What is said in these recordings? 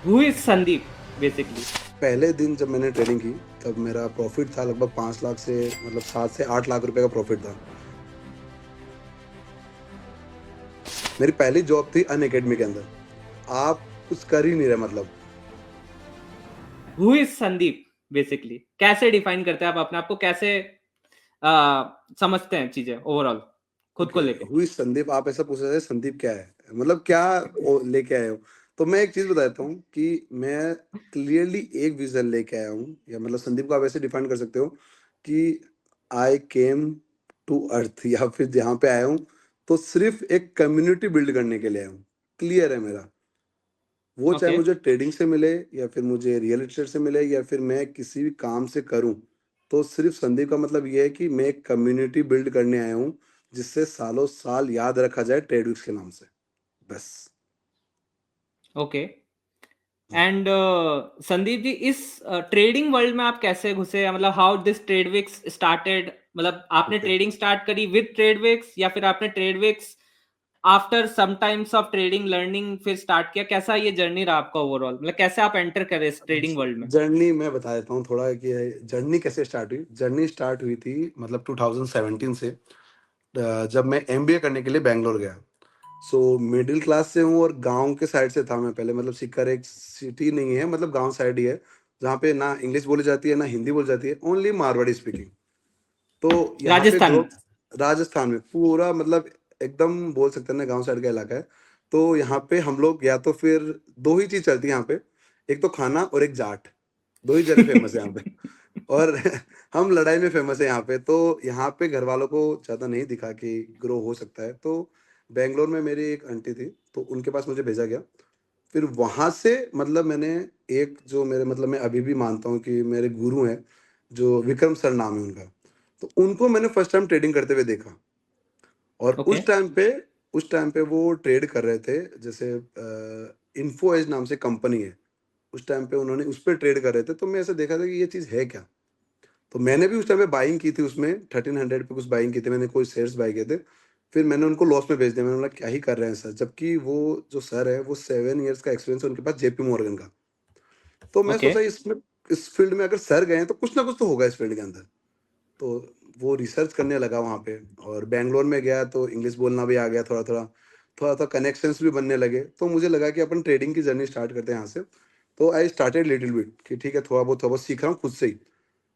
Who is Sandeep basically? पहले दिन जब मैंने ट्रेडिंग की, तब मेरा प्रॉफिट था लगभग 5 लाख से, मतलब 7 से 8 लाख रुपए का प्रॉफिट था। मेरी पहली जॉब थी अनअकैडमी के अंदर। आप कुछ कर ही नहीं रहे मतलब। Who is Sandeep basically? कैसे डिफाइन करते हैं आप अपने आप को? कैसे समझते हैं चीजें ओवरऑल खुद ओके, को लेके? Who is Sandeep? आप ऐसा पूछ रहे थे संदीप क्या है, मतलब क्या लेके आए हो? तो मैं एक चीज बताता हूँ कि मैं क्लियरली एक विजन लेके आया हूँ, या मतलब संदीप को आप ऐसे डिफाइन कर सकते हो कि आई केम टू अर्थ, या फिर जहाँ पे आया हूँ तो सिर्फ एक कम्युनिटी बिल्ड करने के लिए आया हूँ। क्लियर है मेरा। वो चाहे ओके, मुझे ट्रेडिंग से मिले, या फिर मुझे रियल एस्टेट से मिले, या फिर मैं किसी भी काम से करूं, तो सिर्फ संदीप का मतलब ये है कि मैं एक कम्युनिटी बिल्ड करने आया हूं, जिससे सालों साल याद रखा जाए ट्रेडविक्स के नाम से। बस। ओके। हाँ। एंड संदीप जी, इस ट्रेडिंग वर्ल्ड में आप कैसे घुसे, या मतलब हाउ दिस ट्रेडविक्स स्टार्टेड? मतलब आपने ओके। ट्रेडिंग स्टार्ट करी विद ट्रेडविक्स, या फिर आपने Tradewix after some times of trading learning फिर स्टार्ट किया? कैसा ये जर्नी रहा आपका ओवरऑल? मतलब कैसे आप एंटर करे इस ट्रेडिंग वर्ल्ड में? जर्नी मैं बता देता हूँ थोड़ा कि जर्नी कैसे स्टार्ट हुई। जर्नी स्टार्ट हुई थी मतलब 2017 से, जब मैं एमबीए करने के लिए बैंगलोर गया। सो मिडिल क्लास से हूँ, और गांव के साइड से था मैं पहले। मतलब सीकर एक सिटी नहीं है, मतलब गांव साइड ही है, जहाँ पे ना इंग्लिश बोली जाती है ना हिंदी बोली जाती है, ओनली मारवाड़ी स्पीकिंग। तो यहाँ पे राजस्थान ग्रो, में? राजस्थान में पूरा मतलब एकदम बोल सकते हैं ना, गांव साइड का इलाका है। तो यहाँ पे हम लोग या तो फिर दो ही चीज चलती है यहाँ पे, एक तो खाना और एक जाट। दो ही जने फेमस है यहाँ पे। और हम लड़ाई में फेमस है यहाँ पे। तो यहाँ पे घर वालों को ज़्यादा नहीं दिखा कि ग्रो हो सकता है, तो बेंगलोर में मेरी एक आंटी थी, तो उनके पास मुझे भेजा गया। फिर वहाँ से मतलब मैंने एक जो मेरे मतलब मैं अभी भी मानता हूँ कि मेरे गुरु हैं, जो विक्रम सर नाम है उनका। तो उनको मैंने फर्स्ट टाइम ट्रेडिंग करते हुए देखा। और ओके, उस टाइम पे वो ट्रेड कर रहे थे, जैसे इन्फो एज नाम से कंपनी है। उस टाइम पे उन्होंने उस पर ट्रेड कर रहे थे, तो मैं ऐसे देखा था कि ये चीज़ है क्या। तो मैंने भी उस टाइम पे बाइंग की थी उसमें, 1300 पे कुछ बाइंग की थी मैंने, कोई शेयर्स बाई किए थे। फिर मैंने उनको लॉस में बेच दिया। मैंने बोला क्या ही कर रहे हैं सर, जबकि वो जो सर है वो 7 ईयर्स का एक्सपीरियंस है उनके पास जेपी मॉर्गन का। तो मैं ओके, सोचा इसमें, इस फील्ड में अगर सर गए हैं तो कुछ ना कुछ तो होगा इस फील्ड के अंदर। तो वो रिसर्च करने लगा वहाँ पे, और बैंगलोर में गया तो इंग्लिश बोलना भी आ गया थोड़ा थोड़ा। थोड़ा थोड़ा कनेक्शंस भी बनने लगे, तो मुझे लगा कि अपन ट्रेडिंग की जर्नी स्टार्ट करते हैं यहाँ से। तो आई स्टार्टेड लिटिल बिट कि ठीक है, थोड़ा बहुत सीख रहा हूँ खुद से ही।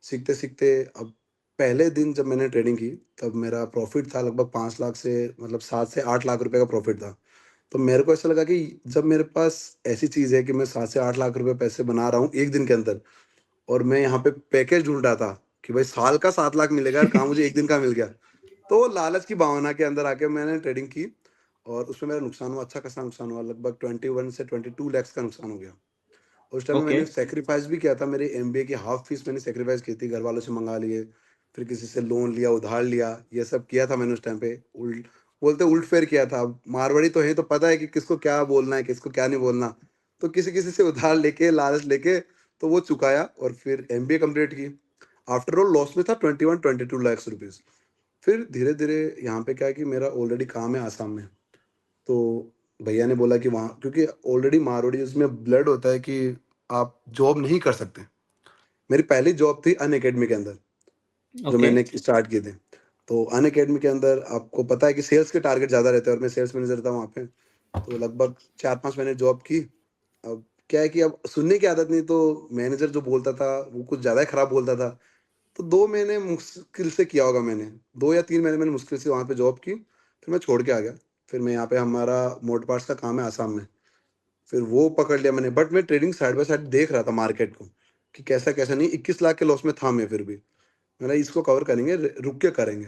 सीखते सीखते अब, पहले दिन जब मैंने ट्रेडिंग की, तब मेरा प्रॉफिट था लगभग 5 लाख से, मतलब 7 से 8 लाख रुपए का प्रॉफिट था। तो मेरे को ऐसा लगा कि जब मेरे पास ऐसी चीज़ है कि मैं 7 से 8 लाख रुपए पैसे बना रहा हूँ एक दिन के अंदर, और मैं यहाँ पे पैकेज ढूंढ रहा था कि भाई साल का 7 लाख मिलेगा यार, कहाँ मुझे एक दिन का मिल गया। तो लालच की भावना के अंदर आके मैंने ट्रेडिंग की, और उसमें मेरा नुकसान हुआ, अच्छा खासा नुकसान हुआ, लगभग 21 से 22 लैक्स का नुकसान हो गया। उस टाइम में ओके, मैंने सेक्रीफाइस भी किया था, मेरे एमबीए की हाफ फीस मैंने सेक्रीफाइस की थी, घर वालों से मंगा लिए, फिर किसी से लोन लिया, उधार लिया, ये सब किया था मैंने उस टाइम पे। उल्ट बोलते उल्ट फेर किया था। अब मारवाड़ी तो है तो पता है कि किसको क्या बोलना है, किसको क्या नहीं बोलना। तो किसी किसी से उधार लेके, लालच लेके, तो वो चुकाया, और फिर एमबीए कंप्लीट की। आफ्टर ऑल लॉस में था 21-22 लाख रुपीज। फिर धीरे धीरे यहाँ पे क्या है कि मेरा ऑलरेडी काम है आसाम में। तो भैया ने बोला कि वहाँ, क्योंकि ऑलरेडी मारवाड़ी उसमें ब्लड होता है कि आप जॉब नहीं कर सकते। मेरी पहली जॉब थी अन अकेडमी के अंदर, जो ओके, मैंने स्टार्ट किए थे। तो अन अकेडमी के अंदर आपको पता है कि सेल्स के टारगेट ज़्यादा रहते हैं, और मैं सेल्स मैनेजर था वहाँ पे। तो लगभग 4-5 महीने जॉब की। अब क्या है कि अब सुनने की आदत नहीं, तो मैनेजर जो बोलता था वो कुछ ज़्यादा ही खराब बोलता था। तो 2 महीने मुश्किल से किया होगा मैंने, 2 या 3 महीने मैंने मुश्किल से वहाँ पे जॉब की, फिर मैं छोड़ के आ गया। फिर मैं यहाँ पे, हमारा मोटर पार्ट्स का काम है आसाम में, फिर वो पकड़ लिया मैंने। बट मैं ट्रेडिंग साइड बाय साइड देख रहा था मार्केट को, कि कैसा कैसा नहीं। 21 लाख के लॉस में था मैं, फिर भी मैंने इसको कवर करेंगे, रुक के करेंगे।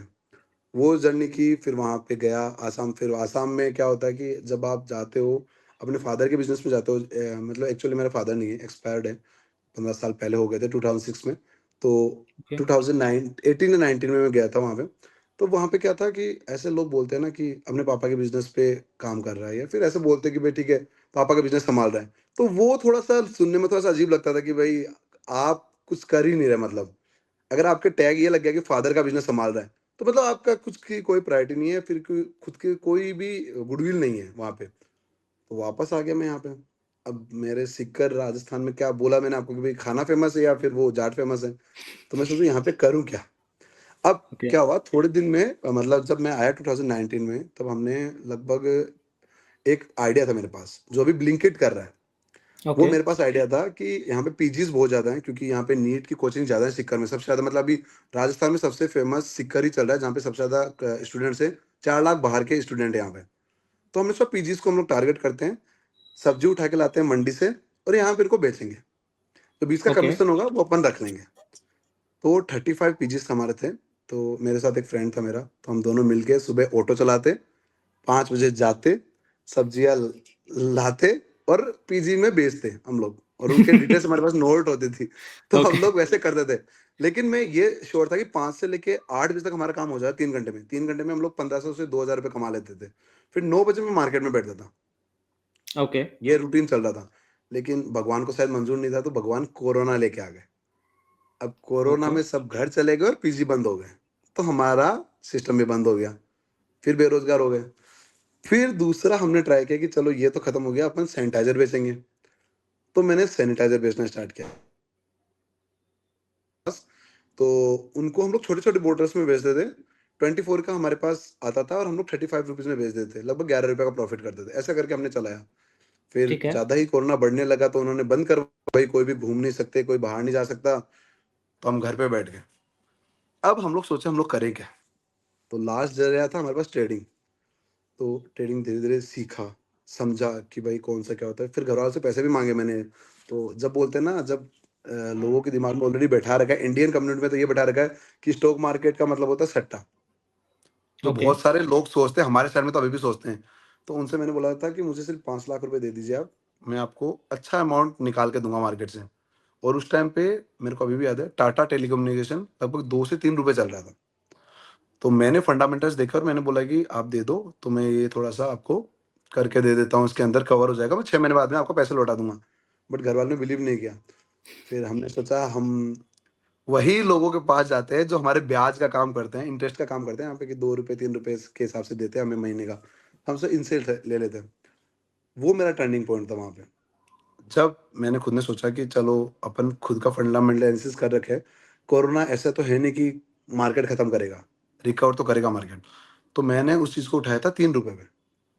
वो जर्नी की, फिर वहाँ पे गया आसाम। फिर आसाम में क्या होता है कि जब आप जाते हो अपने फादर के बिजनेस में जाते हो, मतलब एक्चुअली मेरा फादर नहीं है, एक्सपायर्ड है, 15 साल पहले हो गए थे 2006 में। तो ओके, 2018 या 19 में मैं गया था वहाँ पे। तो वहाँ पे क्या था कि ऐसे लोग बोलते हैं ना कि अपने पापा के बिजनेस पे काम कर रहा है, या फिर ऐसे बोलते हैं कि भाई ठीक है, पापा का बिजनेस संभाल रहा है। तो वो थोड़ा सा सुनने में थोड़ा सा अजीब लगता था कि भाई आप कुछ कर ही नहीं रहे मतलब। अगर आपके टैग ये लग गया कि फादर का बिजनेस संभाल रहा है, तो मतलब आपका कुछ की कोई प्रायोरिटी नहीं है, फिर खुद की कोई भी गुडविल नहीं है वहाँ पे। तो वापस आ गया मैं यहाँ पे। अब मेरे सीकर राजस्थान में क्या बोला मैंने आपको कि भाई खाना फ़ेमस है या फिर वो जाट फ़ेमस है। तो मैं सोचूँ यहाँ पे करूँ क्या? अब ओके, क्या हुआ थोड़े दिन में मतलब जब मैं आया 2019 में तब हमने लगभग एक आइडिया था मेरे पास, जो अभी ब्लिंकिट कर रहा है। वो ओके, मेरे पास आइडिया था कि यहाँ पे पीजीज़ बहुत ज़्यादा हैं क्योंकि यहाँ पे नीट की कोचिंग ज़्यादा है सीकर में, सबसे ज़्यादा मतलब अभी राजस्थान में सबसे फ़ेमस सीकर ही चल रहा है, जहाँ पे सबसे ज़्यादा क स्टूडेंट्स हैं, 4 लाख बाहर के स्टूडेंट हैं यहाँ पे। तो हमने सोचा पीजीज़ को हम लोग टारगेट करते हैं, सब्ज़ी उठा के लाते हैं मंडी से और यहाँ पे इनको बेचेंगे। तो 20 का ओके, कमीशन होगा वो अपन रख लेंगे। तो 35 पीजीज़ हमारे थे, तो मेरे साथ एक फ्रेंड था मेरा, तो हम दोनों मिलके सुबह ऑटो चलाते, 5 बजे जाते, सब्जियाँ ल लाते और पीजी में बेचते हम लोग और उनके डिटेल्स हमारे पास नोट होती थी। तो हम ओके, लोग वैसे करते थे। लेकिन मैं ये श्योर था कि 5 से लेके 8 बजे तक हमारा काम हो जाएगा 3 घंटे में। 3 घंटे में हम लोग 1500 से 2000 रुपए कमा लेते थे। फिर 9 बजे मैं मार्केट में बैठता था। ओके, ये रूटीन चल रहा था। लेकिन भगवान को शायद मंज़ूर नहीं था तो भगवान कोरोना लेके आ गए। अब कोरोना ओके, में सब घर चले गए और पीजी बंद हो गए। तो हमारा सिस्टम भी बंद हो गया। फिर बेरोज़गार हो गए। फिर दूसरा हमने ट्राई किया कि चलो ये तो खत्म हो गया, अपन सैनिटाइज़र बेचेंगे। तो मैंने सैनिटाइज़र बेचना स्टार्ट किया। तो उनको हम लोग छोटे-छोटे बॉटल्स में बेचते थे। 24 का हमारे पास आता था और हम लोग ₹35 में बेच देते थे। लगभग ₹11 का प्रॉफ़िट करते थे। ऐसा करके हमने चलाया। फिर ठीक है, ज़्यादा ही कोरोना बढ़ने लगा तो उन्होंने बंद कर भाई कोई भी घूम नहीं सकते, कोई बाहर नहीं जा सकता, तो हम घर पे बैठ गए। अब हम लोग सोचे हम लोग करें क्या? तो लास्ट ज़रिया था हमारे पास ट्रेडिंग। तो ट्रेडिंग धीरे-धीरे सीखा, समझा कि भाई कौन-सा क्या होता है। फिर घरवालों से पैसे भी माँगे मैंने। तो जब बोलते हैं ना जब लोगों के दिमाग में ऑलरेडी बैठा रखा है, इंडियन कम्युनिटी में तो ये बैठा रखा है कि स्टॉक मार्केट का मतलब होता है सट्टा। जो ओके, बहुत सारे लोग सोचते हैं, हमारे शहर में तो अभी भी सोचते हैं। तो उनसे मैंने बोला था कि मुझे सिर्फ़ 5 लाख रुपए दे दीजिए आप, मैं आपको अच्छा अमाउंट निकाल के दूँगा मार्केट से। और उस टाइम पे मेरे को अभी भी याद है टाटा टेलीकम्युनिकेशन लगभग 2 से ₹3 चल रहा था। तो मैंने फंडामेंटल्स देखा और मैंने बोला कि आप दे दो, तो मैं ये थोड़ा-सा आपको करके दे देता हूँ, इसके अंदर कवर हो जाएगा, मैं 6 महीने बाद में आपको पैसे लौटा दूँगा। बट घरवालों ने बिलीव नहीं किया। फिर हमने सोचा हम वही लोगों के पास जाते हैं जो हमारे ब्याज का काम करते हैं, इंटरेस्ट का काम करते हैं, यहाँ पे कि ₹2 ₹3 के हिसाब से देते हैं हमें महीने का। हमसे इनसे ले लेते हैं। वो मेरा टर्निंग पॉइंट था वहाँ पे। जब मैंने खुद ने सोचा कि चलो अपन खुद का फंडामेंटल एनालिसिस कर रखे है, कोरोना ऐसा तो है नहीं कि मार्केट खत्म करेगा, रिकवर तो करेगा मार्केट। तो मैंने उस चीज़ को उठाया था ₹3 पे,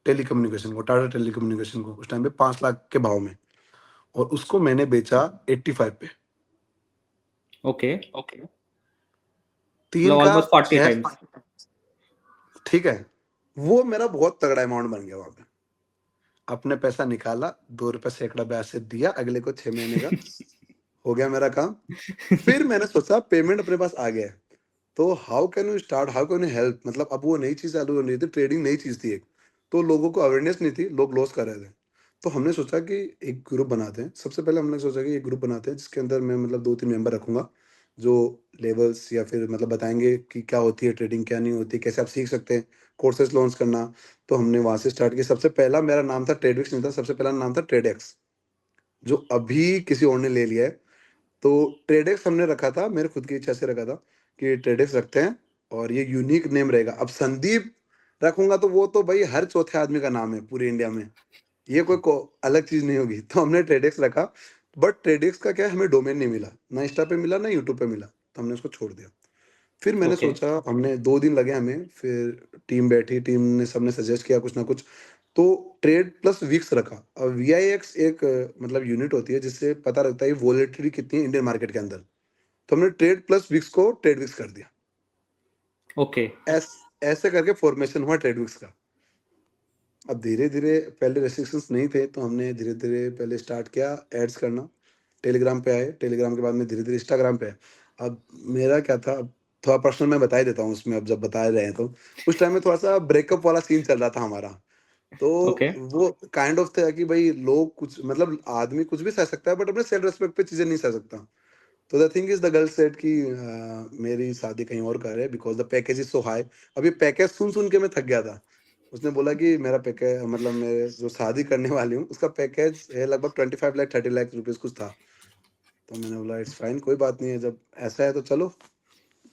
टेलीकम्युनिकेशन को, टाटा टेलीकम्युनिकेशन को, उस टाइम पे 5 लाख के भाव में और उसको मैंने बेचा 85 पे। ओके, 3 मतलब का ऑलमोस्ट 40 6 टाइम्स। ठीक है, वो मेरा बहुत तगड़ा अमाउंट बन गया वहाँ पे। अपने पैसा निकाला, ₹2 सैकड़ा ब्याज से दिया, अगले को 6 महीने का, हो गया मेरा काम। फिर मैंने सोचा पेमेंट अपने पास आ गया है, तो how can you start, how can you help, मतलब अब वो नई चीज़ चालू हो रही थी, ट्रेडिंग नई चीज़ थी एक, तो लोगों को अवेयरनेस नहीं थी, लोग लॉस कर रहे थे। तो हमने सोचा कि एक ग्रुप बनाते हैं, सबसे पहले हमने सोचा कि एक ग्रुप बनाते हैं जिसके अंदर मैं मतलब 2-3 मेंबर रखूँगा, जो लेवल्स या फिर मतलब बताएँगे कि क्या होती है ट्रेडिंग, क्या नहीं होती, कैसे आप सीख सकते हैं, कोर्सेज़ लॉन्च करना। तो हमने वहाँ से स्टार्ट किया, सबसे पहला मेरा नाम था ट्रेडविक्स नहीं था, सबसे पहला नाम था ट्रेडेक्स, जो अभी किसी और ने ले लिया है। तो ट्रेडेक्स हमने रखा था, मेरे खुद की इच्छा से रखा था कि ट्रेडेक्स रखते हैं और ये यूनिक नेम रहेगा। अब संदीप रखूँगा तो वो तो भई हर चौथे आदमी का नाम है पूरे इंडिया में। ये कोई को अलग चीज़ नहीं होगी। तो हमने ट्रेडेक्स रखा, बट ट्रेडेक्स का क्या है हमें डोमेन नहीं मिला। ना इंस्टा पे मिला, ना यूट्यूब पे मिला। तो हमने उसको छोड़ दिया। फिर मैंने ओके, सोचा हमने 2 दिन लगे हमें, फिर टीम बैठी, टीम ने सबने सजेस्ट किया कुछ ना कुछ, तो ट्रेड प्लस विक्स रखा। अब वीआईएक्स एक मतलब यूनिट होती है जिससे पता लगता है वोलेटिलिटी कितनी है इंडियन मार्केट के अंदर। तो हमने ट्रेड प्लस विक्स को ट्रेड विक्स कर दिया। ओके, ऐस ऐसे करके फॉर्मेशन हुआ ट्रेड विक्स का। अब धीरे-धीरे पहले रेस्ट्रिक्शंस नहीं थे, तो हमने धीरे-धीरे पहले स्टार्ट किया एड्स करना। टेलीग्राम पे आए, टेलीग्राम के बाद में धीरे-धीरे इंस्टाग्राम पे आए। अब मेरा क्या था, अब थोड़ा पर्सनल मैं बता ही देता हूँ उसमें, अब जब बता रहे हैं तो। उस टाइम में थोड़ा-सा ब्रेकअप वाला सीन चल रहा था हमारा। तो ओके, वो काइंड ऑफ था कि भई लोग कुछ मतलब आदमी कुछ भी सह सकता है बट अपने सेल्फ रिस्पेक्ट पे चीज़ें नहीं सह सकता। तो the thing is the girl said कि मेरी शादी कहीं और कर है because the package is so high. अब ये पैकेज सुन-सुन के मैं थक गया था। उसने बोला कि मेरा मतलब मैं जो शादी करने वाली हूँ, उसका पैकेज है लगभग 25 लाख 30 लाख रुपीज़ कुछ था। तो मैंने बोला इट्स फाइन, कोई बात नहीं है, जब ऐसा है तो चलो,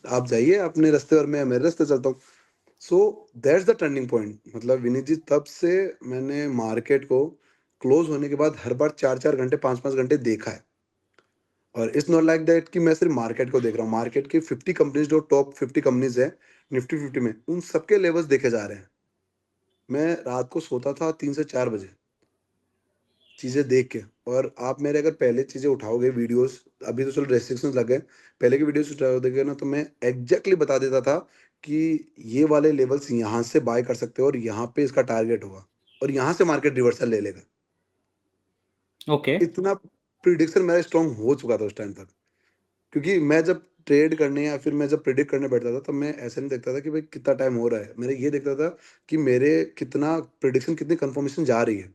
आप जाइए अपने रास्ते और मैं मेरे रास्ते चलता हूँ। So that's the turning point, मतलब विनीत जी तब से मैंने मार्केट को क्लोज होने के बाद हर बार 4-4 घंटे 5-5 घंटे देखा है। और इट्स नॉट लाइक दैट कि मैं सिर्फ मार्केट को देख रहा हूँ, मार्केट की 50 कंपनीज, जो टॉप 50 कंपनीज है निफ्टी 50 में, उन सबके लेवल्स देखे जा रहे हैं। मैं रात को सोता था 3 से 4 बजे चीजें देख के। और आप मेरे अगर पहले चीजें उठाओगे वीडियोस, अभी तो चलो रेस्ट्रिक्शंस लग गए, पहले के वीडियोस उठाओगे ना तो मैं एग्जैक्टली बता देता था कि ये वाले लेवल्स यहाँ से बाय कर सकते हो और यहाँ पे इसका टारगेट होगा और यहाँ से मार्केट रिवर्सल ले लेगा। ओके। इतना प्रिडिक्शन मेरा स्ट्रांग हो चुका था उस टाइम तक। क्योंकि मैं जब ट्रेड करने या फिर मैं जब प्रिडिक्ट करने बैठता था, तब मैं ऐसे नहीं देखता था कि भाई कितना टाइम हो रहा है, मैंने ये देखता था कि मेरे कितना प्रिडिक्शन, कितनी कंफर्मेशन जा रही है,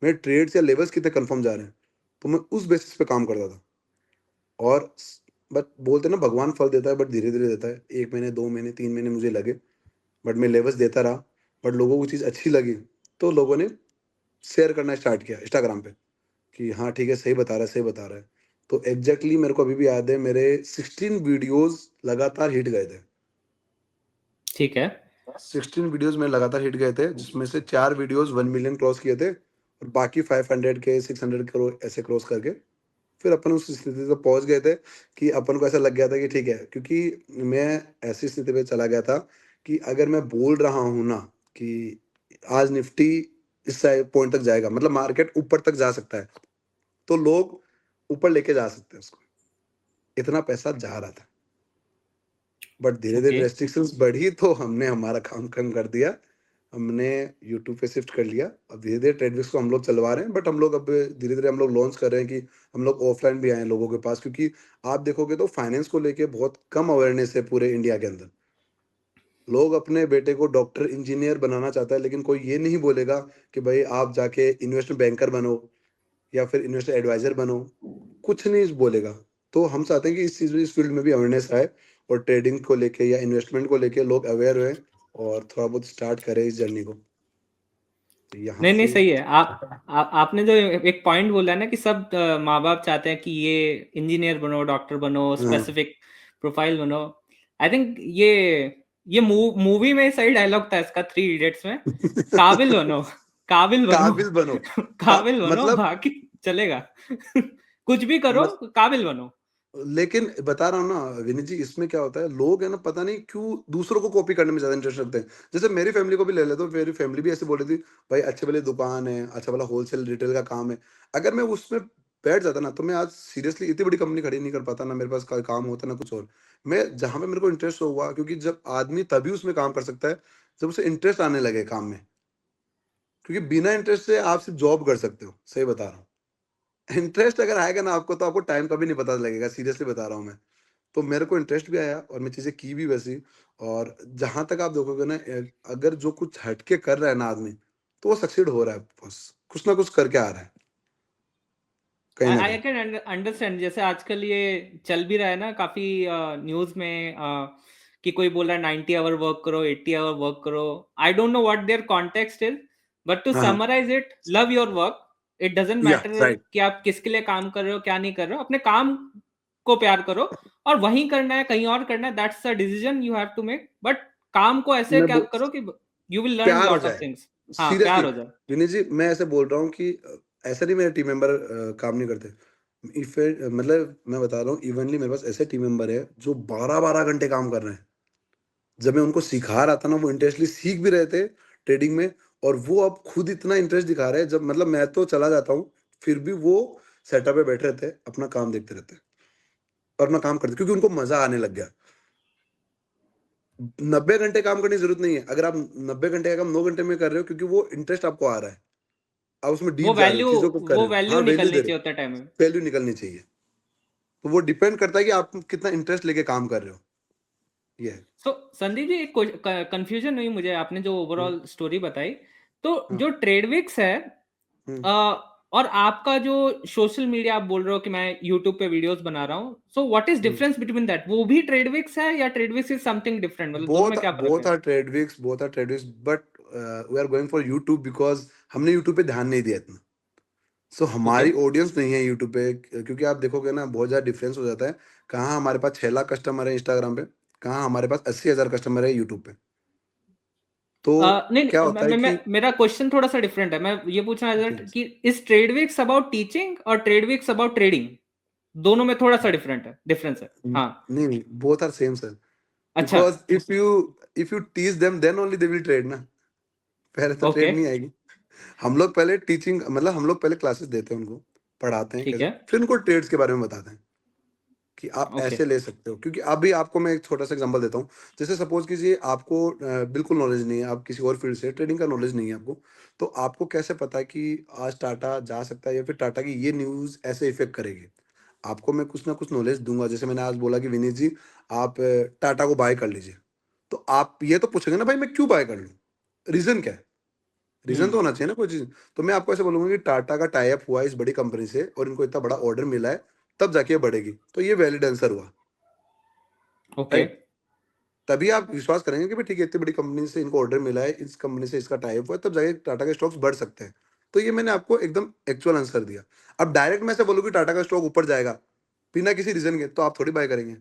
मेरे ट्रेड्स या लेवल्स कितने कंफर्म जा रहे हैं, तो मैं उस बेसिस पे काम करता था। और बट बोलते हैं ना, भगवान फल देता है बट धीरे धीरे देता है। 1 महीने 2 महीने 3 महीने मुझे लगे, बट मैं लेवल्स देता रहा। बट लोगों को चीज़ अच्छी लगी तो लोगों ने शेयर करना स्टार्ट किया इंस्टाग्राम पे कि हाँ ठीक है, सही बता रहा है, सही बता रहा है। तो एग्जैक्टली मेरे को अभी भी याद है, मेरे 16 वीडियोस लगातार हिट गए थे। ठीक है। 16 वीडियोस में लगातार हिट गए थे, जिसमें से 4 वीडियोस 1 मिलियन क्रॉस किए थे और बाकी 500 के 600 करोड़ ऐसे क्रॉस करके फिर अपन उस स्थिति तक पहुंच गए थे कि अपन को ऐसा लग गया था कि ठीक है। क्योंकि मैं ऐसी स्थिति पे चला गया था कि अगर मैं बोल रहा हूँ ना कि आज निफ्टी इस पॉइंट तक जाएगा, मतलब मार्केट ऊपर तक जा सकता है, तो लोग ऊपर लेके जा सकते हैं उसको। इतना पैसा जा रहा था। बट धीरे धीरे ओके। रेस्ट्रिक्शंस बढ़ी तो हमने हमारा काम कम कर दिया। हमने यूट्यूब पे शिफ्ट कर लिया। अब धीरे धीरे ट्रेडविक्स को हम लोग चलवा रहे हैं, बट हम लोग अब धीरे धीरे हम लोग लॉन्च कर रहे हैं कि हम लोग ऑफलाइन भी आए लोगों के पास। क्योंकि आप देखोगे तो फाइनेंस को लेके बहुत कम अवेयरनेस है पूरे इंडिया के अंदर। लोग अपने बेटे को डॉक्टर इंजीनियर बनाना चाहता है, लेकिन कोई ये नहीं बोलेगा कि भाई आप जाके इन्वेस्टमेंट बैंकर बनो या फिर इन्वेस्टर एडवाइजर बनो, कुछ नहीं बोलेगा। तो हम चाहते हैं कि इस चीज़ में, इस फील्ड में भी अवेयरनेस आए और ट्रेडिंग को लेके या इन्वेस्टमेंट को लेके लोग अवेयर हुए और थोड़ा बहुत स्टार्ट करें इस जर्नी को। तो यहाँ नहीं नहीं, से सही है। आपने जो एक पॉइंट बोला ना कि सब माँ बाप चाहते हैं कि ये इंजीनियर बनो, डॉक्टर बनो, हाँ। स्पेसिफिक प्रोफाइल बनो। आई थिंक ये मूवी में सही डायलॉग था इसका, 3 इडियट्स में। काबिल बनो, काबिल बनो, काबिल बनो। काबिल बनो, मतलब बाकी चलेगा। कुछ भी करो, मत, काबिल बनो। लेकिन बता रहा हूँ ना विनीत जी, इसमें क्या होता है, लोग है ना पता नहीं क्यों दूसरों को कॉपी करने में ज्यादा इंटरेस्ट रखते हैं। जैसे मेरी फैमिली को भी ले ले, तो मेरी फैमिली भी ऐसे बोल रही थी, भाई अच्छे वाले दुकान है, अच्छा वाला होलसेल रिटेल का काम है। अगर मैं उसमें बैठ जाता ना, तो मैं आज सीरियसली इतनी बड़ी कंपनी खड़ी नहीं कर पाता, ना मेरे पास काम होता ना कुछ और। मैं जहां पे मेरे को इंटरेस्ट हुआ, क्योंकि जब आदमी तभी उसमें काम कर सकता है जब उसे इंटरेस्ट आने लगे काम में। क्योंकि बिना इंटरेस्ट से आप सिर्फ जॉब कर सकते हो, सही बता रहा हूँ। इंटरेस्ट अगर आएगा ना आपको, तो आपको टाइम का भी नहीं पता लगेगा, सीरियसली बता रहा हूँ मैं। तो मेरे को इंटरेस्ट भी आया और मैं चीज़ें की भी वैसी। और जहाँ तक आप देखोगे ना, अगर जो कुछ हटके कर रहा है ना आदमी, तो वो सक्सीड हो रहा है, बस कुछ ना कुछ करके आ रहा है कहीं आई ना आई कहीं। Can understand. जैसे आजकल ये चल भी रहा है ना काफी न्यूज में, कि कोई बोल रहा है 90 आवर वर्क करो, 80 आवर वर्क करो। I don't know what there context is, but to हाँ हाँ। Summarise it, love your work. It doesn't या मैटर राइट। कि आप किसके लिए काम कर रहे हो, क्या नहीं कर रहे हो। अपने काम को प्यार करो, और वहीं करना है, कहीं और करना है, that's a decision you have to make. But काम को ऐसे मैं क्या करो कि यू विल लर्न प्यार हो लॉट ऑफ जाए, थिंग्स। हाँ, सीरियसली। प्यार हो जाए। विनीत जी, मैं ऐसे बोल रहा हूँ कि ऐसा नहीं मेरे टीम मेंबर काम नहीं करते। इफ मतलब मैं बता रहा हूँ, इवनली मेरे पास ऐसे टीम मेंबर है जो 12-12 घंटे काम कर रहे हैं। जब मैं उनको सिखा रहा था ना, वो इंटरेस्टली सीख भी रहे थे ट्रेडिंग में। और वो अब खुद इतना इंटरेस्ट दिखा रहे हैं, जब मतलब मैं तो चला जाता हूँ, फिर भी वो सेटअप पे बैठे रहते हैं, अपना काम देखते रहते हैं और अपना काम करते हैं, क्योंकि उनको मजा आने लग गया। 90 घंटे काम करने की जरूरत नहीं है। अगर आप 90 घंटे का काम 9 घंटे में कर रहे हो, क्योंकि वो इंटरेस्ट आपको आ रहा है, आप उसमें वो डीप जा रहे हो, वैल्यू चीजों को कर वो रहे हो, हाँ वैल्यू वैल्यू निकलनी दे रहे चाहिए हो। उतना टाइम में। वैल्यू निकलनी चाहिए। तो वो डिपेंड करता है कि आप कितना इंटरेस्ट लेके काम कर रहे हो, ये है। सो संदीप जी, एक कंफ्यूजन हुई मुझे, आपने जो हम्म, ओवरऑल स्टोरी बताई। तो हाँ, जो ट्रेडविक्स है, हम्म, अ, और आपका जो सोशल मीडिया, आप बोल रहे हो कि मैं यूट्यूब पे वीडियोस बना रहा हूँ, so what is hmm. Difference between that? वो भी ट्रेडविक्स है या ट्रेडविक्स इज समथिंग डिफरेंट? मतलब दोनों में क्या फर्क बोथ है? Are Tradewix, both are Tradewix, but we are going for YouTube because हमने यूट्यूब पे ध्यान नहीं दिया इतना। So okay. हमारी ऑडियंस नहीं है यूट्यूब पे। क्योंकि आप देखोगे ना, बहुत ज़्यादा डिफरेंस हो जाता है। कहाँ हमारे पास 6 लाख कस्टमर है इंस्टाग्राम पे, कहाँ हमारे पास 80,000 कस्टमर है यूट्यूब पे। तो नहीं क्या होता है कि मेरा क्वेश्चन थोड़ा सा डिफरेंट है। मैं ये पूछना चाहता okay, कि is trade weeks about teaching और ट्रेड वीक्स अबाउट ट्रेडिंग? दोनों में थोड़ा सा डिफरेंस है। हाँ, नहीं नहीं, बोथ आर सेम सर, अच्छा, because if you teach them then only they will trade ना, पहले तो ओके, ट्रेड नहीं आएगी। हम लोग पहले टीचिंग मतलब हम लोग पहले क्लासेस देते हैं उनको, पढ़ाते हैं ठीक कैसे, है, फिर उनको ट्रेड्स के बारे में बताते हैं कि आप ओके, ऐसे ले सकते हो। क्योंकि अभी आपको मैं एक छोटा सा एग्जांपल देता हूँ। जैसे सपोज कीजिए आपको बिल्कुल नॉलेज नहीं है, आप किसी और फील्ड से, ट्रेडिंग का नॉलेज नहीं है आपको, तो आपको कैसे पता है कि आज टाटा जा सकता है या फिर टाटा की ये न्यूज़ ऐसे इफेक्ट करेगी। आपको मैं कुछ ना कुछ नॉलेज दूंगा। जैसे मैंने आज बोला कि विनीत जी आप टाटा को बाय कर लीजिए, तो आप ये तो पूछेंगे ना भाई मैं क्यों बाय कर लूँ, रीजन क्या है, रीजन तो हम्म, होना चाहिए ना कोई चीज। तो मैं आपको ऐसे बोलूंगा कि टाटा का टाई अप हुआ है इस बड़ी कंपनी से और इनको इतना बड़ा ऑर्डर मिला है, तब जाके ये बढ़ेगी, तो ये वैलिड आंसर हुआ, ओके, राइट। तभी आप विश्वास करेंगे कि भाई ठीक है इतनी बड़ी कंपनी से इनको ऑर्डर मिला है, इस कंपनी से इसका टाई अप हुआ है, तब जाके टाटा के स्टॉक्स बढ़ सकते हैं। तो ये मैंने आपको एकदम एक्चुअल आंसर दिया। अब डायरेक्ट मैं ऐसे बोलूँ कि टाटा का स्टॉक ऊपर जाएगा बिना किसी रीजन के, तो आप थोड़ी बाय करेंगे।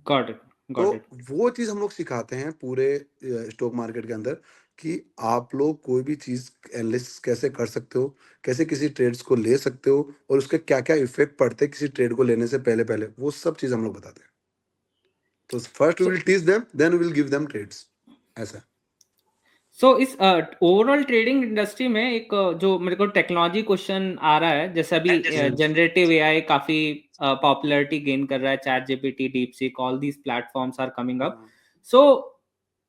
गॉट इट, तो गॉट इट। वो चीज़ हम लोग सिखाते हैं पूरे स्टॉक मार्केट के अंदर कि आप लोग कोई भी चीज़ एनालिसिस कैसे कर सकते हो, कैसे किसी ट्रेड्स को ले सकते हो और उसके क्या-क्या इफ़ेक्ट पड़ते हैं किसी ट्रेड को लेने से पहले-पहले, वो सब चीज़ हम लोग बताते हैं। तो first we so will teach them, then we will give them trades, ऐसा। सो इस ओवरऑल ट्रेडिंग इंडस्ट्री में एक जो मेरे को टेक्नोलॉजी क्वेश्चन आ रहा है, जैसे अभी हुँ, जनरेटिव एआई काफी पॉपुलैरिटी गेन कर रहा है, ChatGPT, DeepSeek, all these platforms are coming up. हाँ, सो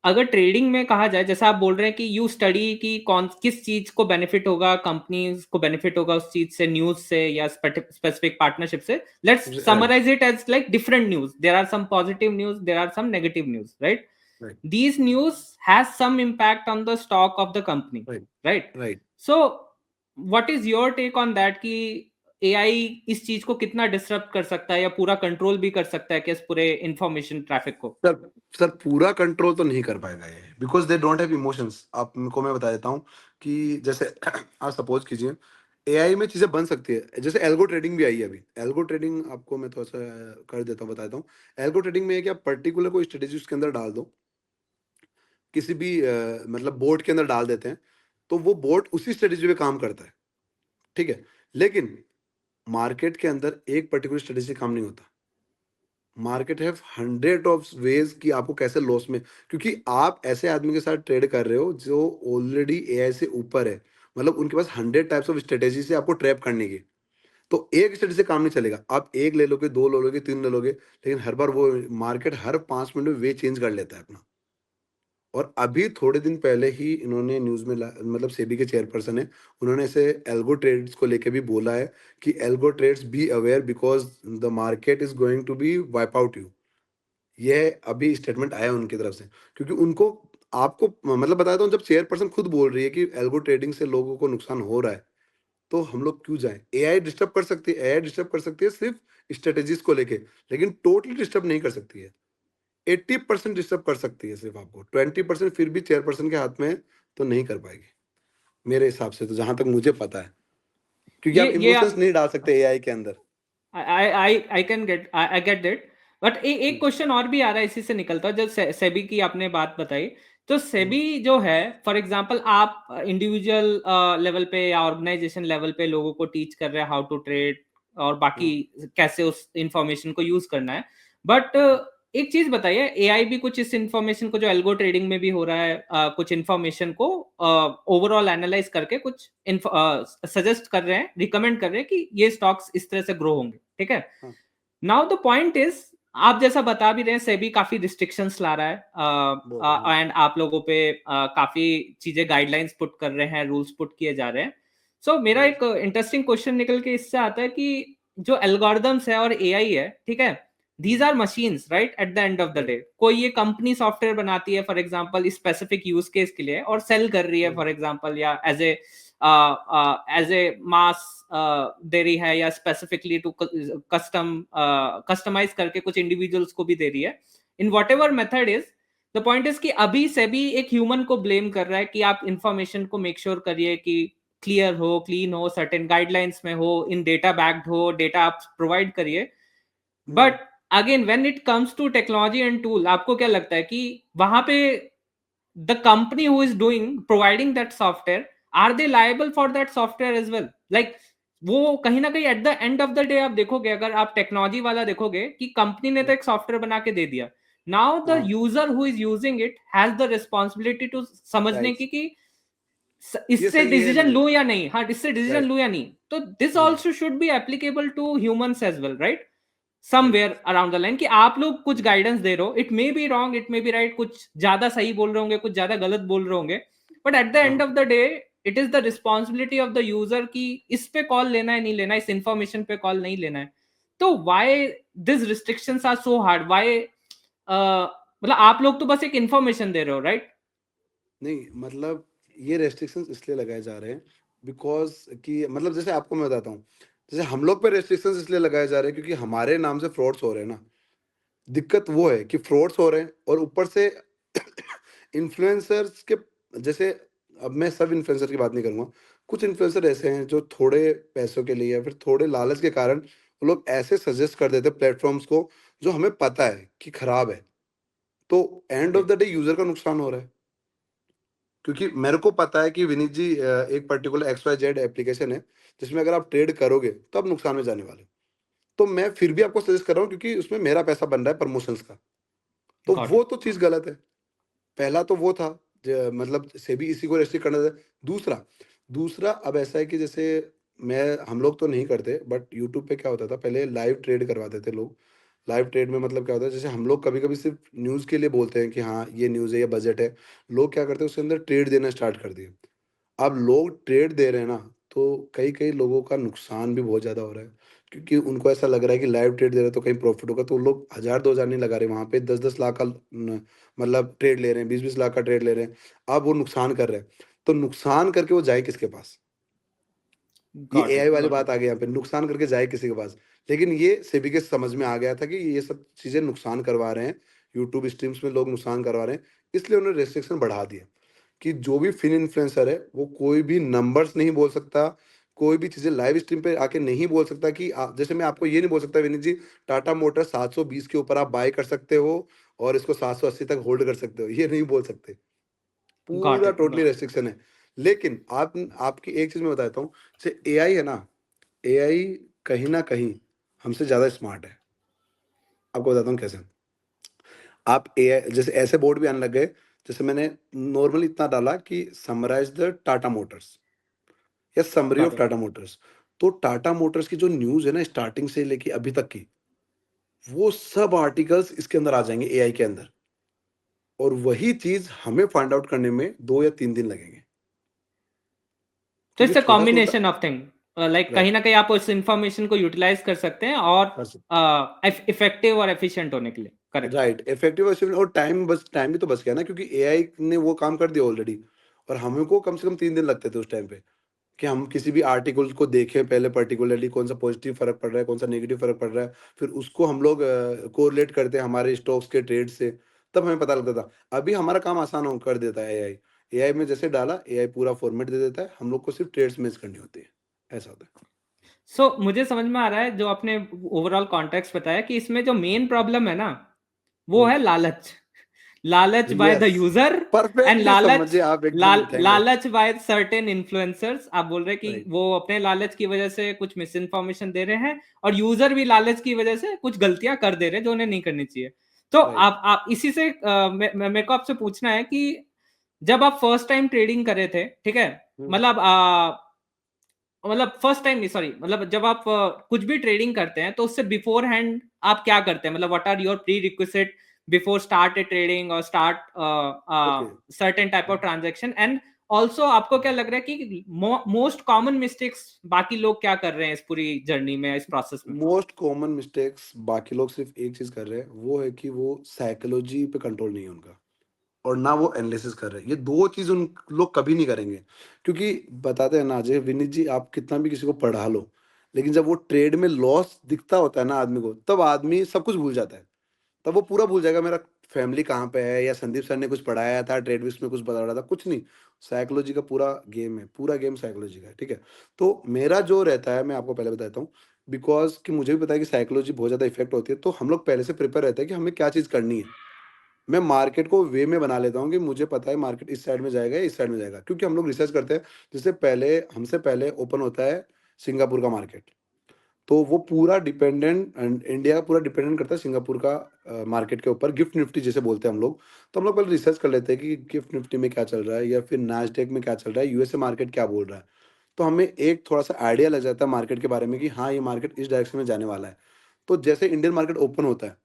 अगर ट्रेडिंग में कहा जाए, जैसे आप बोल रहे हैं कि यू स्टडी कि कौन किस चीज को बेनिफिट होगा, कंपनीज को बेनिफिट होगा उस चीज से, न्यूज से या स्पेसिफिक पार्टनरशिप से। Let's write, summarise it as like different news, there are some positive news, there are some negative news, right? Right, These news has some impact on the stock of the company, right, right? Right. So what is your take on that कि AI इस चीज को कितना disrupt कर सकता है या पूरा कंट्रोल भी कर सकता है कि इस पूरे इंफॉर्मेशन ट्रैफिक को? सर सर पूरा कंट्रोल तो नहीं कर पाएगा ये, because they don't have emotions. आपको मैं बता देता हूँ कि जैसे आप सपोज़ कीजिए एआई में चीज़ें बन सकती है। जैसे एल्गो ट्रेडिंग भी आई है अभी। एल्गो ट्रेडिंग आपको मैं थोड़ा-सा कर देता हूँ, बता देता हूँ। एल्गो ट्रेडिंग में है कि आप पर्टिकुलर कोई स्ट्रेटजी उसके अंदर डाल दो, किसी भी मतलब बोट के अंदर डाल देते हैं, तो वो बोट उसी स्ट्रेटजी पे काम करता है, ठीक है? लेकिन मार्केट के अंदर एक पर्टिकुलर स्ट्रेटजी से काम नहीं होता। Market have hundred of ways कि आपको कैसे लॉस में, क्योंकि आप ऐसे आदमी के साथ ट्रेड कर रहे हो जो ऑलरेडी एआई से ऊपर है। मतलब उनके पास हंड्रेड टाइप्स ऑफ स्ट्रेटेजी से आपको ट्रैप करने की। तो एक स्ट्रेटजी से काम नहीं चलेगा। आप एक ले लोगे, दो ले लोगे, तीन ले लोगे, लेकिन हर बार वो मार्केट हर 5 मिनट में वे चेंज कर लेता है अपना। और अभी थोड़े दिन पहले ही इन्होंने न्यूज़ में मतलब सेबी के चेयरपर्सन है, उन्होंने ऐसे एल्गो ट्रेड्स को लेके भी बोला है कि algo trades be aware because the market is going to be wipe out you. ये अभी स्टेटमेंट आया उनकी तरफ से, क्योंकि उनको आपको मतलब बताया था, जब चेयरपर्सन खुद बोल रही है कि एल्गो ट्रेडिंग से लोगों को नुकसान हो रहा है, तो हम लोग क्यों जाएं। एआई डिस्टर्ब कर सकती है, एआई डिस्टर्ब कर सकती है सिर्फ स्ट्रेटेजीज को लेके, लेकिन टोटली डिस्टर्ब नहीं कर सकती है। 80% डिस्टर्ब कर सकती है सिर्फ, आपको 20% फिर भी चेयरपर्सन के हाथ में है, तो नहीं कर पाएगी मेरे हिसाब से, तो जहां तक मुझे पता है, क्योंकि आप ये इमोशंस नहीं डाल सकते एआई के अंदर। I can get, I get that. But एक क्वेश्चन और भी आ रहा है इसी से निकलता, जब सेबी की आपने बात बताई, तो सेबी जो है, फॉर एग्जांपल आप इंडिविजुअल लेवल पे या ऑर्गेनाइजेशन लेवल पे लोगों को टीच कर रहे हैं हाउ टू ट्रेड और बाकी कैसे उस इंफॉर्मेशन को यूज करना है। बट एक चीज बताइए, एआई भी कुछ इस इंफॉर्मेशन को जो एल्गो ट्रेडिंग में भी हो रहा है, कुछ इंफॉर्मेशन को ओवरऑल एनालाइज करके कुछ सजेस्ट कर रहे हैं, रिकमेंड कर रहे हैं कि ये स्टॉक्स इस तरह से ग्रो होंगे, ठीक है? नाउ द पॉइंट इज, आप जैसा बता भी रहे हैं, सेबी काफी रिस्ट्रिक्शंस ला रहा है एंड आप लोगों पे काफी चीजें, गाइडलाइंस पुट कर रहे हैं, रूल्स पुट किए जा रहे हैं। सो मेरा एक इंटरेस्टिंग क्वेश्चन निकल के इससे आता है कि जो एल्गोरिदम्स है और एआई है, ठीक है, these are machines, right? At the end of the day कोई ये कंपनी सॉफ्टवेयर बनाती है फॉर एग्जांपल इस स्पेसिफिक यूज केस के लिए और सेल कर रही है फॉर एग्जांपल, या एज ए मास दे रही है, या स्पेसिफिकली टू कस्टमाइज करके कुछ इंडिविजुअल्स को भी दे रही है, in what ever method is. The point is कि अभी से भी एक ह्यूमन को ब्लेम कर रहा है कि आप इंफॉर्मेशन को मेक श्योर करिए कि क्लियर हो, क्लीन हो, सर्टेन गाइडलाइंस में हो, इन डेटा बैक्ड हो, डेटा आप प्रोवाइड करिए। But again when it comes to technology and tool, आपको क्या लगता है कि वहां पे the company who is providing that software, are they liable for that software as well? Like वो कहीं ना कहीं eight the end of the day आप देखोगे, अगर आप टेक्नोलॉजी वाला देखोगे कि कंपनी ने तो एक सॉफ्टवेयर बना के दे दिया, नाउ द हाँ user who is using it has the responsibility to समझने राइट, कि ये इससे सही है डिसीजन नहीं, लूं या नहीं, हाँ इससे डिसीजन राइट, लूं या नहीं, तो दिस हाँ also should be applicable to humans as well, right? Right, somewhere around the line कि आप लोग कुछ गाइडेंस दे रहे हो, it may be wrong, it may be right, कुछ ज्यादा सही बोल रहे होंगे, कुछ ज्यादा गलत बोल रहे होंगे, बट एट द एंड हाँ of the day it is the responsibility of the user कि इस पे कॉल लेना है नहीं लेना है, इस इंफॉर्मेशन पे कॉल नहीं लेना है। तो why this restrictions are so hard? Why मतलब आप लोग तो बस एक इंफॉर्मेशन दे रहे हो, राइट? नहीं मतलब ये रेस्ट्रिक्शंस इसलिए लगाए जा रहे हैं बिकॉज कि मतलब जैसे आपको मैं बताता हूँ, जैसे हम लोग पे रेस्ट्रिक्शंस इसलिए लगाए जा रहे हैं क्योंकि हमारे नाम से फ्रॉड्स हो रहे हैं ना। दिक्कत वो है कि फ्रॉड्स हो रहे हैं और ऊपर से इन्फ्लुएंसर्स के जैसे, अब मैं सब इन्फ्लुएंसर की बात नहीं करूंगा, कुछ इन्फ्लुएंसर ऐसे हैं जो थोड़े पैसों के लिए या फिर थोड़े लालच के कारण वो लोग ऐसे सजेस्ट कर देते हैं प्लेटफॉर्म्स को जो हमें पता है कि खराब है, तो and of the day user का नुकसान हो रहा है। क्योंकि मेरे को पता है कि विनीत जी एक particular X Y Z application है जिसमें अगर आप ट्रेड करोगे तो आप नुकसान में जाने वाले हो। तो मैं फिर भी आपको सजेस्ट कर रहा हूँ क्योंकि उसमें मेरा पैसा बन रहा है प्रमोशंस का, तो गॉट वो इट। तो चीज़ गलत है। पहला तो वो था, मतलब सेबी इसी को रेस्ट्रिक्ट करना था। दूसरा दूसरा अब ऐसा है कि जैसे मैं हम लोग तो नहीं करते बट यूट्यूब पे क्या होता था पहले, लाइव ट्रेड करवाते थे लोग। लाइव ट्रेड में मतलब क्या होता है, जैसे हम लोग कभी कभी सिर्फ न्यूज़ के लिए बोलते हैं कि हाँ ये न्यूज़ है, ये बजट है। लोग क्या करते हैं उसके अंदर ट्रेड देना स्टार्ट कर दिए। अब लोग ट्रेड दे रहे हैं ना, तो कई कई लोगों का नुकसान भी बहुत ज़्यादा हो रहा है क्योंकि उनको ऐसा लग रहा है कि लाइव ट्रेड दे रहे हैं तो कहीं प्रॉफिट होगा, तो लोग 1000 2000 नहीं लगा रहे, वहाँ पे 10 10 लाख का मतलब ट्रेड ले रहे हैं, 20 20 लाख का ट्रेड ले रहे हैं। अब वो नुकसान कर रहे हैं, तो नुकसान करके वो जाए किसके पास? ये गॉट एआई इट। वाली गॉट बात इट। आ गई यहाँ पे, नुकसान करके जाए किसी के पास। लेकिन ये सेबी के समझ में आ गया था कि ये सब चीज़ें नुकसान करवा रहे हैं, यूट्यूब स्ट्रीम्स में लोग नुकसान करवा रहे हैं, इसलिए उन्होंने रेस्ट्रिक्शन बढ़ा दिया कि जो भी फिन इन्फ्लुएंसर है वो कोई भी नंबर्स नहीं बोल सकता, कोई भी चीज़ें लाइव स्ट्रीम पे आके नहीं बोल सकता कि जैसे मैं आपको ये नहीं बोल सकता विनीत जी, टाटा मोटर 720 के ऊपर आप बाय कर सकते हो और इसको 780 तक होल्ड कर सकते हो, ये नहीं बोल सकते। गॉट पूरा it. Totally got it. Restriction है। लेकिन आपकी एक चीज़ मैं बताता हूँ, जैसे एआई है ना, एआई कहीं न कहीं हमसे ज़्यादा स्मार्ट है। आपको बताता हूँ कैसे? आप एआई जैसे ऐसे बोर्ड भी आने लग गए, जैसे मैंने नॉर्मली इतना डाला कि समराइज़ द टाटा मोटर्स या summary got off it. Tata Motors. तो टाटा मोटर्स की जो न्यूज़ है ना स्टार्टिंग से लेके अभी तक की, वो सब आर्टिकल्स इसके अंदर आ जाएँगे एआई के अंदर, और वही चीज़ हमें फाइंड आउट करने में 2 या 3 दिन लगेंगे। तो क्योंकि इट्स अ छोटा-छोटा कॉम्बिनेशन ऑफ थिंग, लाइक कहीं राइट, ना कहीं आप उस इंफॉर्मेशन को यूटिलाइज कर सकते हैं और कर सकते इफेक्टिव और एफिशिएंट होने के लिए, करेक्ट। राइट, इफेक्टिव और टाइम भी तो बच गया ना क्योंकि एआई ने वो काम कर दिया ऑलरेडी। और हमको कम से कम 3 दिन लगते थे उस टाइम पे कि हम किसी भी आर्टिकल को देखें पहले, पर्टिकुलरली कौन-सा पॉजिटिव फ़र्क पड़ रहा है, कौन-सा नेगेटिव फ़र्क पड़ रहा है। फिर उसको हम लोग कोरिलेट करते हैं हमारे स्टॉक्स के ट्रेड से, तब हमें पता लगता था। अभी हमारा काम आसान हो कर देता है एआई। एआई में जैसे डाला, एआई पूरा फॉर्मेट दे देता है, हम लोग को सिर्फ ट्रेड्स मैच करनी होती है। ऐसा होता है। सो मुझे समझ में आ रहा है जो आपने ओवरऑल कॉन्टेक्स्ट बताया कि इसमें जो मेन प्रॉब्लम है ना, वो हुँ, है लालच। लालच by the yes, user and perfectly लालच, समझे आप एकदम, थैंक गॉड। लालच बाय सर्टेन इन्फ्लुएंसर्स। आप बोल रहे हैं कि राइट, वो अपने लालच की वजह से कुछ मिस इन्फॉर्मेशन दे रहे हैं और यूजर भी लालच की वजह से कुछ गलतियां कर दे रहे हैं जो उन्हें नहीं करनी चाहिए। तो राइट। आप इसी से मेरे को आपसे पूछना है कि जब आप फर्स्ट टाइम ट्रेडिंग कर रहे थे, ठीक है, हुँ। मतलब मतलब फर्स्ट टाइम नहीं, सॉरी, मतलब जब आप कुछ भी ट्रेडिंग करते हैं तो उससे बिफोर हैंड आप क्या करते हैं? मतलब what are your prerequisite before start a trading और start okay. Certain type of transaction? And also आपको क्या लग रहा है कि मोस्ट कॉमन मिस्टेक्स बाकी लोग क्या कर रहे हैं इस पूरी जर्नी में, इस प्रोसेस में? मोस्ट कॉमन मिस्टेक्स बाकी लोग सिर्फ एक चीज कर रहे हैं, वो है कि वो साइकोलॉजी पे कंट्रोल नहीं है उनका, और ना वो एनालिसिस कर रहे हैं। ये दो चीज उन लोग कभी नहीं करेंगे। क्योंकि बताते हैं ना अजय विनीत जी, आप कितना भी किसी को पढ़ा लो, लेकिन जब वो ट्रेड में लॉस दिखता होता है ना आदमी को, तब आदमी सब कुछ भूल जाता है। तब वो पूरा भूल जाएगा मेरा फैमिली कहाँ पे है, या संदीप सर ने कुछ पढ़ाया था ट्रेड विक्स में कुछ बता रहा था, कुछ नहीं। साइकोलॉजी का पूरा गेम है, पूरा गेम साइकोलॉजी का है, ठीक है। तो मेरा जो रहता है मैं आपको पहले बताता हूँ, बिकॉज कि मुझे भी पता है कि साइकोलॉजी बहुत ज़्यादा इफेक्ट होती है, तो हम लोग पहले से प्रिपेयर रहते हैं कि हमें क्या चीज़ करनी है। मैं मार्केट को वे में बना लेता हूँ कि मुझे पता है मार्केट इस साइड में जाएगा या इस साइड में जाएगा, क्योंकि हम लोग रिसर्च करते हैं। जैसे पहले हमसे पहले ओपन होता है सिंगापुर का मार्केट, तो वो पूरा डिपेंडेंट इंडिया का पूरा डिपेंडेंट करता है सिंगापुर का मार्केट के ऊपर, गिफ्ट निफ्टी जिसे बोलते हैं हम लोग। तो हम लोग पहले रिसर्च कर लेते हैं कि गिफ्ट निफ्टी में क्या चल रहा है या फिर नैस्डैक में क्या चल रहा है, यूएसए मार्केट क्या बोल रहा है। तो हमें एक थोड़ा सा आइडिया लग जाता है मार्केट के बारे में कि हाँ, ये मार्केट इस डायरेक्शन में जाने वाला है। तो जैसे इंडियन मार्केट ओपन होता है,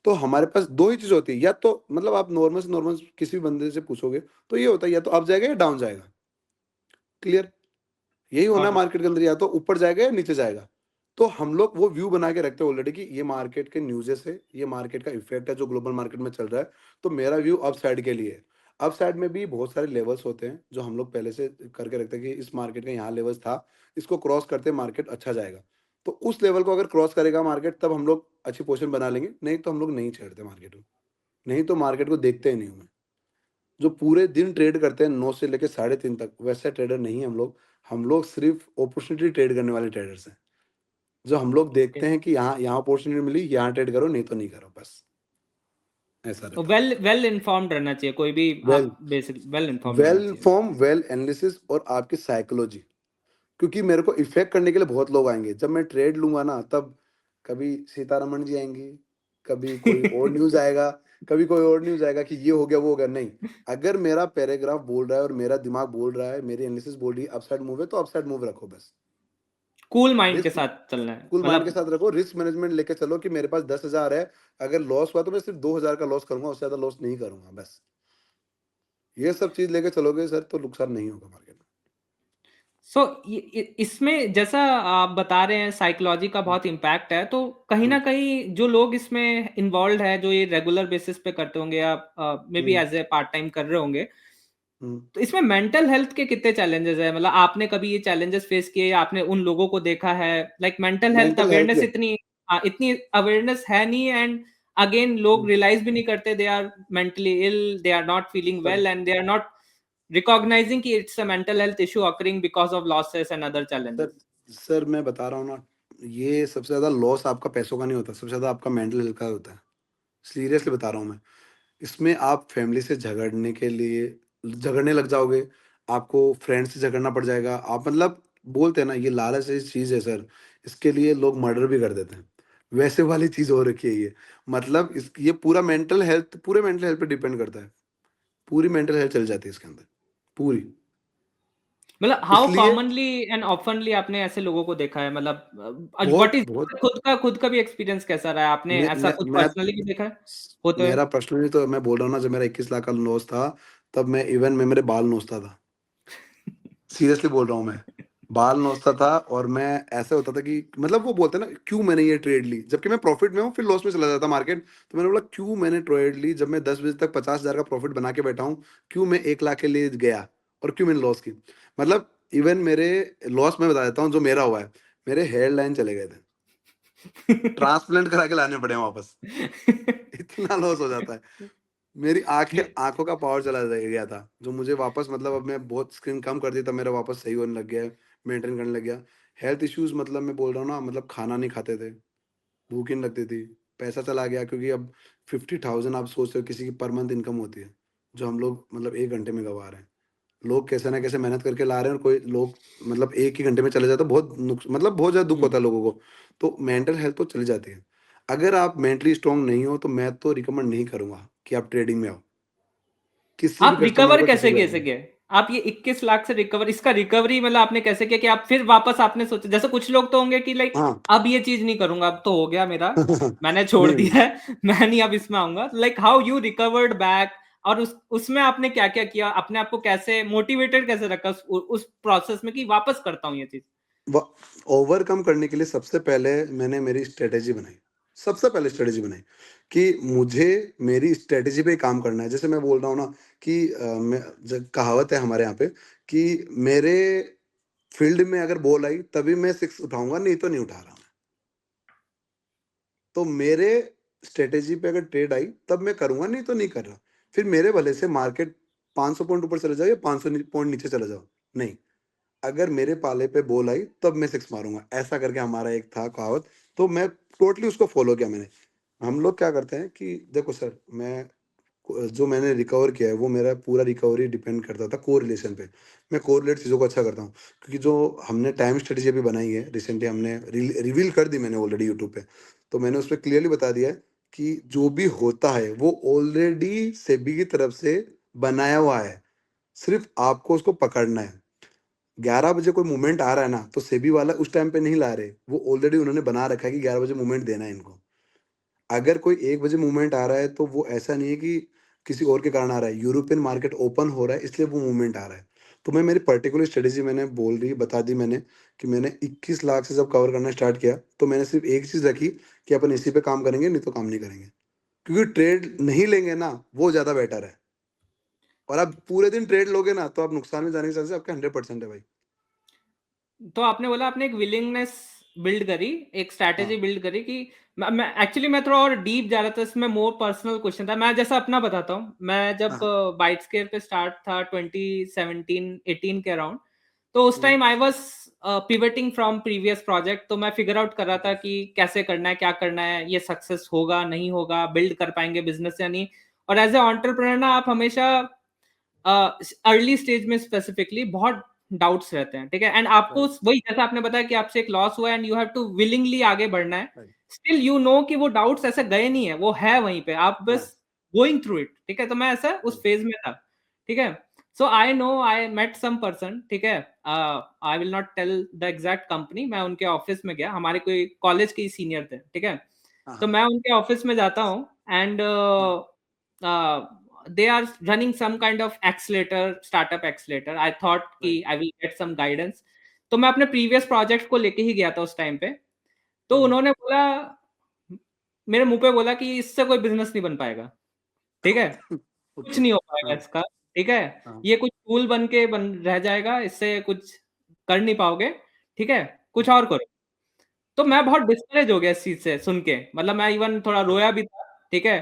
तो हमारे पास दो ही चीज़ होती है, या तो मतलब आप नॉर्मल से नॉर्मल किसी भी बंदे से पूछोगे तो ये होता है, या तो अप जाएगा या डाउन जाएगा। क्लियर? यही होना है गॉट इट। मार्केट के अंदर, या तो ऊपर जाएगा या नीचे जाएगा। तो हम लोग वो व्यू बना के रखते हैं ऑलरेडी कि ये मार्केट के न्यूज़ेस है, ये मार्केट का इफ़ेक्ट है जो ग्लोबल मार्केट में चल रहा है। तो मेरा व्यू अप साइड के लिए है। अप साइड में भी बहुत सारे लेवल्स होते हैं जो हम लोग पहले से करके रखते हैं कि इस मार्केट का यहाँ लेवल्स था, इसको क्रॉस करते मार्केट अच्छा जाएगा। तो उस लेवल को अगर क्रॉस करेगा मार्केट, तब हम लोग अच्छी पोज़ीशन बना लेंगे, नहीं तो हम लोग नहीं छेड़ते मार्केट को। नहीं तो मार्केट को देखते ही नहीं हूँ मैं। जो पूरे दिन ट्रेड करते हैं 9 से लेके साढ़े 3 तक, वैसे ट्रेडर नहीं है हम लोग। हम लोग सिर्फ़ अपॉर्चुनिटी ट्रेड करने वाले ट्रेडर्स हैं। जो हम लोग देखते हैं कि यहाँ यहाँ अपॉर्चुनिटी मिली, यहाँ ट्रेड करो, नहीं तो नहीं करो, बस ऐसा तो रहता है। वेल वेल इन्फॉर्म्ड रहना चाहिए कोई भी, वेल आप बेसिक वेल इन्फॉर्म्ड रहना वेल चाहिए। फॉर्म, वेल एनालिसिस और आपकी साइकोलॉजी, क्योंकि मेरे को इफ़ेक्ट करने के लिए बहुत लोग आएँगे। जब मैं ट्रेड लूँगा ना, तब कभी सीतारमण जी आएँगी, कभी कोई और न्यूज़ आएगा, कभी कोई और न्यूज़ आएगा कि ये हो गया, वो हो गया। नहीं, अगर मेरा पैराग्राफ बोल रहा है और मेरा दिमाग बोल रहा है, मेरी एनालिसिस बोल रही है अपसाइड मूव है, तो अपसाइड मूव रखो बस। कूल माइंड के रिस्क साथ चलना है कूल माइंड के मतलब। साथ रखो, रिस्क मैनेजमेंट लेके चलो कि मेरे पास 10,000 है, अगर लॉस हुआ तो मैं सिर्फ़ 2,000 का लॉस करूँगा, उससे ज़्यादा लॉस नहीं करूँगा, बस। ये सब चीज़ लेके चलोगे सर, तो नुकसान नहीं होगा मार्केट में। सो इसमें जैसा आप बता रहे हैं साइकोलॉजी का हुँ, बहुत इम्पैक्ट है, तो कहीं हुँ, ना कहीं जो लोग इसमें इन्वॉल्व है, जो ये रेगुलर बेसिस पे करते होंगे या मे बी हुँ, एज ए पार्ट टाइम कर रहे होंगे, हुँ। तो इसमें मेंटल हेल्थ के कितने चैलेंजेस है? मतलब आपने कभी ये चैलेंजेस फेस किए या आपने उन लोगों को देखा है? Like mental health mental health awareness के इतनी अवेयरनेस है नहीं, एंड अगेन लोग हुँ, रियलाइज भी नहीं करते they are mentally ill, they are not feeling sir well, and they are not recognizing कि it's a mental health issue occurring because of losses and other challenges. Sir sir मैं बता रहा हूँ ना, ये सबसे ज़्यादा लॉस आपका पैसों का नहीं होता, सबसे ज़्यादा आपका मेंटल हेल्थ का होता है। सीरियसली बता रहा हूँ मैं। इसमें आप फैमिली से झगड़ने के लिए झगड़ने लग जाओगे, आपको फ्रेंड से झगड़ना पड़ जाएगा। आप मतलब बोलते हैं ना, ये लालच ऐसी चीज़ है सर, इसके लिए लोग मर्डर भी कर देते हैं। वैसे वाली चीज़ हो रखी है ये। मतलब इस ये पूरे मेंटल हेल्थ पे डिपेंड करता है। पूरी मेंटल हेल्थ चली जाती है इसके अंदर, पूरी। मतलब हाउ इसलिए कॉमनली एंड ऑफनली आपने ऐसे लोगों को देखा है? मतलब व्हाट बहुत इज बहुत खुद का भी एक्सपीरियंस कैसा रहा है? आपने ऐसा कुछ मैं पर्सनली भी देखा है होते हुए? मेरा पर्सनली तो मैं बोल रहा हूँ ना, जब मेरा 21 लाख का लॉस था, तब मैं मेरे बाल नोचता था। सीरियसली बोल रहा हूँ मैं। बाल नोचता था और मैं ऐसा होता था कि मतलब वो बोलते हैं ना, क्यों मैंने ये ट्रेड ली? जबकि मैं प्रॉफिट में हूँ, फिर लॉस में चला जाता मार्केट। तो मैंने बोला क्यों मैंने ट्रेड ली? जब मैं 10 बजे तक 50,000 का प्रॉफिट बना के बैठा हूँ, क्यों मैं 1 लाख के लिए गया और क्यों मैंने लॉस की? मतलब इवन मेरे लॉस मैं बता देता हूँ जो मेरा हुआ है। मेरे हेयर लाइन चले गए थे। ट्रांसप्लांट करा के लाने पड़े हैं वापस। इतना लॉस हो जाता है। मेरी आँखों का पावर चला गया था, जो मुझे वापस मतलब अब मैं बहुत स्क्रीन कम कर दी, तब मेरा वापस सही होने लग गया है, मेंटेन करने लग गया। हेल्थ इश्यूज़ मतलब मैं बोल रहा हूँ ना, मतलब खाना नहीं खाते थे, भूख ही नहीं लगती थी, पैसा चला गया क्योंकि अब 50,000 आप सोचते हो किसी की पर मंथ इनकम होती है, जो हम लोग मतलब 1 घंटे में गँवा रहे हैं। लोग कैसे ना कैसे मेहनत करके ला रहे हैं और कोई लोग मतलब 1 ही घंटे में चले जाते हैं, बहुत मतलब बहुत ज़्यादा दुःख हुँ। होता है लोगों को। तो मेंटल हेल्थ तो चली जाती है। अगर आप मेंटली स्ट्रॉन्ग नहीं हो, तो मैं तो रिकमेंड नहीं करूँगा कि आप ट्रेडिंग में आओ। किसी भी आप कस्टमर रिकवर को किसी कैसे को कैसे जाने गए? आप ये 21 लाख से रिकवर, इसका रिकवरी मतलब आपने कैसे किया कि आप फिर वापस आपने सोचा, जैसे कुछ लोग तो होंगे कि लाइक हाँ। अब ये चीज़ नहीं करूँगा, अब तो हो गया मेरा, मैंने छोड़ नहीं, दिया है, मैं नहीं अब इसमें आऊँगा। Like how you recovered back, और उसमें आपने क्या-क्या किया? अपने आप को कैसे मोटिवेटेड कैसे रखा उस प्रोसेस में कि वापस करता हूँ ये चीज़? व ओवरकम करने के लिए सबसे पहले मैंने मेरी स्ट्रैटेजी बनाई। सबसे पहले स्ट्रैटेजी बनाई कि मुझे मेरी स्ट्रैटेजी पे ही काम करना है। जैसे मैं बोल रहा हूँ ना कि मैं ज कहावत है हमारे यहाँ पे कि मेरे फील्ड में अगर बॉल आई तभी मैं 6 उठाऊँगा, नहीं तो नहीं उठा रहा मैं। तो मेरे स्ट्रैटेजी पे अगर ट्रेड आई तब मैं करूँगा, नहीं तो नहीं कर रहा। फिर मेरे भले से मार्केट 500 पॉइंट ऊपर चले जाओ या 500 पॉइंट नीचे चले जाओ, नहीं। अगर मेरे पाले पे बॉल आई तब मैं 6 मारूँगा, ऐसा करके हमारा एक था कहावत। तो मैं टोटली उसको फ़ॉलो किया मैंने। हम लोग क्या करते हैं कि देखो सर, मैं जो मैंने रिकवर किया है वो मेरा पूरा रिकवरी डिपेंड करता था कोरिलेशन पे। मैं कोरिलेट चीज़ों को अच्छा करता हूँ, क्योंकि जो हमने टाइम स्ट्रेटेजी अभी बनाई है रिसेंटली, हमने रिवील कर दी मैंने ऑलरेडी यूट्यूब पे। तो मैंने उसपे क्लियरली बता दिया है कि जो भी होता है वो ऑलरेडी सेबी की तरफ से बनाया हुआ है, सिर्फ आपको उसको पकड़ना है। 11 बजे कोई मूवमेंट आ रहा है ना, तो सेबी वाला उस टाइम पे नहीं ला रहे, वो ऑलरेडी उन्होंने बना रखा है कि 11 बजे मूवमेंट देना है इनको। अगर कोई 1 बजे मूवमेंट आ रहा है तो वो ऐसा नहीं है कि किसी और के कारण आ रहा है, यूरोपियन मार्केट ओपन हो रहा है इसलिए वो मूवमेंट आ रहा है। तो मैं मेरी पर्टिकुलर स्ट्रेटजी मैंने बता दी मैंने, कि मैंने 21 लाख से जब कवर करना स्टार्ट किया, तो मैंने सिर्फ एक चीज़ रखी कि अपन इसी पे काम करेंगे, नहीं तो काम नहीं करेंगे। क्योंकि ट्रेड नहीं लेंगे ना, वो ज़्यादा बेटर है। और आप पूरे दिन ट्रेड लोगे ना, तो आप नुकसान में जाने के चांसेस आपके 100% है भाई। तो आपने बोला आपने एक विलिंगनेस बिल्ड करी, एक स्ट्रैटेजी हाँ, बिल्ड करी कि मैं थोड़ा और डीप जा रहा था इसमें, मोर पर्सनल क्वेश्चन था। मैं जैसा अपना बताता हूँ, मैं जब हाँ, बाइटस्केयर पे स्टार्ट था 2017-18 के अराउंड, तो उस हुँ, time I was pivoting from previous project. तो मैं फिगर आउट कर रहा था ओके, कि कैसे करना है, क्या करना है, ये सक्सेस होगा नहीं होगा, बिल्ड कर पाएंगे बिजनेस या नहीं। और एज ए एंटरप्रेन्योर ना, आप हमेशा अर्ली स्टेज में स्पेसिफिकली बहुत डाउट्स रहते हैं, ठीक है? एंड आपको राइट, वही, जैसा आपने बताया कि आपसे एक लॉस हुआ and you have to willingly आगे बढ़ना है। राइट, स्टिल यू नो कि वो डाउट्स ऐसे गए नहीं है, वो है वहीं पे, आप हाँ, बस गोइंग थ्रू इट, ठीक है? तो मैं ऐसा उस राइट, फेज में था, ठीक है? So I know I met some person, ठीक है? I will not tell the exact company. मैं उनके ऑफिस में गया, हमारे कोई कॉलेज के ही सीनियर थे, ठीक है? हाँ, तो हाँ, मैं उनके ऑफिस में जाता हूँ and hmm, they are running some kind of accelerator, startup accelerator. I thought कि right, I will get some guidance. तो मैं अपने प्रीवियस प्रोजेक्ट को लेके ही गया था उस टाइम पे। तो हुँ, उन्होंने बोला, मेरे मुंह पे बोला कि इससे कोई बिजनेस नहीं बन पाएगा, ठीक है? कुछ ओके, नहीं हो पाएगा हाँ, इसका, ठीक है? हाँ, ये कुछ टूल बन के बन रह जाएगा, इससे कुछ कर नहीं पाओगे, ठीक है? कुछ हाँ, और करो। तो मैं बहुत डिस्करेज हो गया इस चीज़ से सुन के, मतलब मैं इवन थोड़ा हाँ। रोया भी था, ठीक है?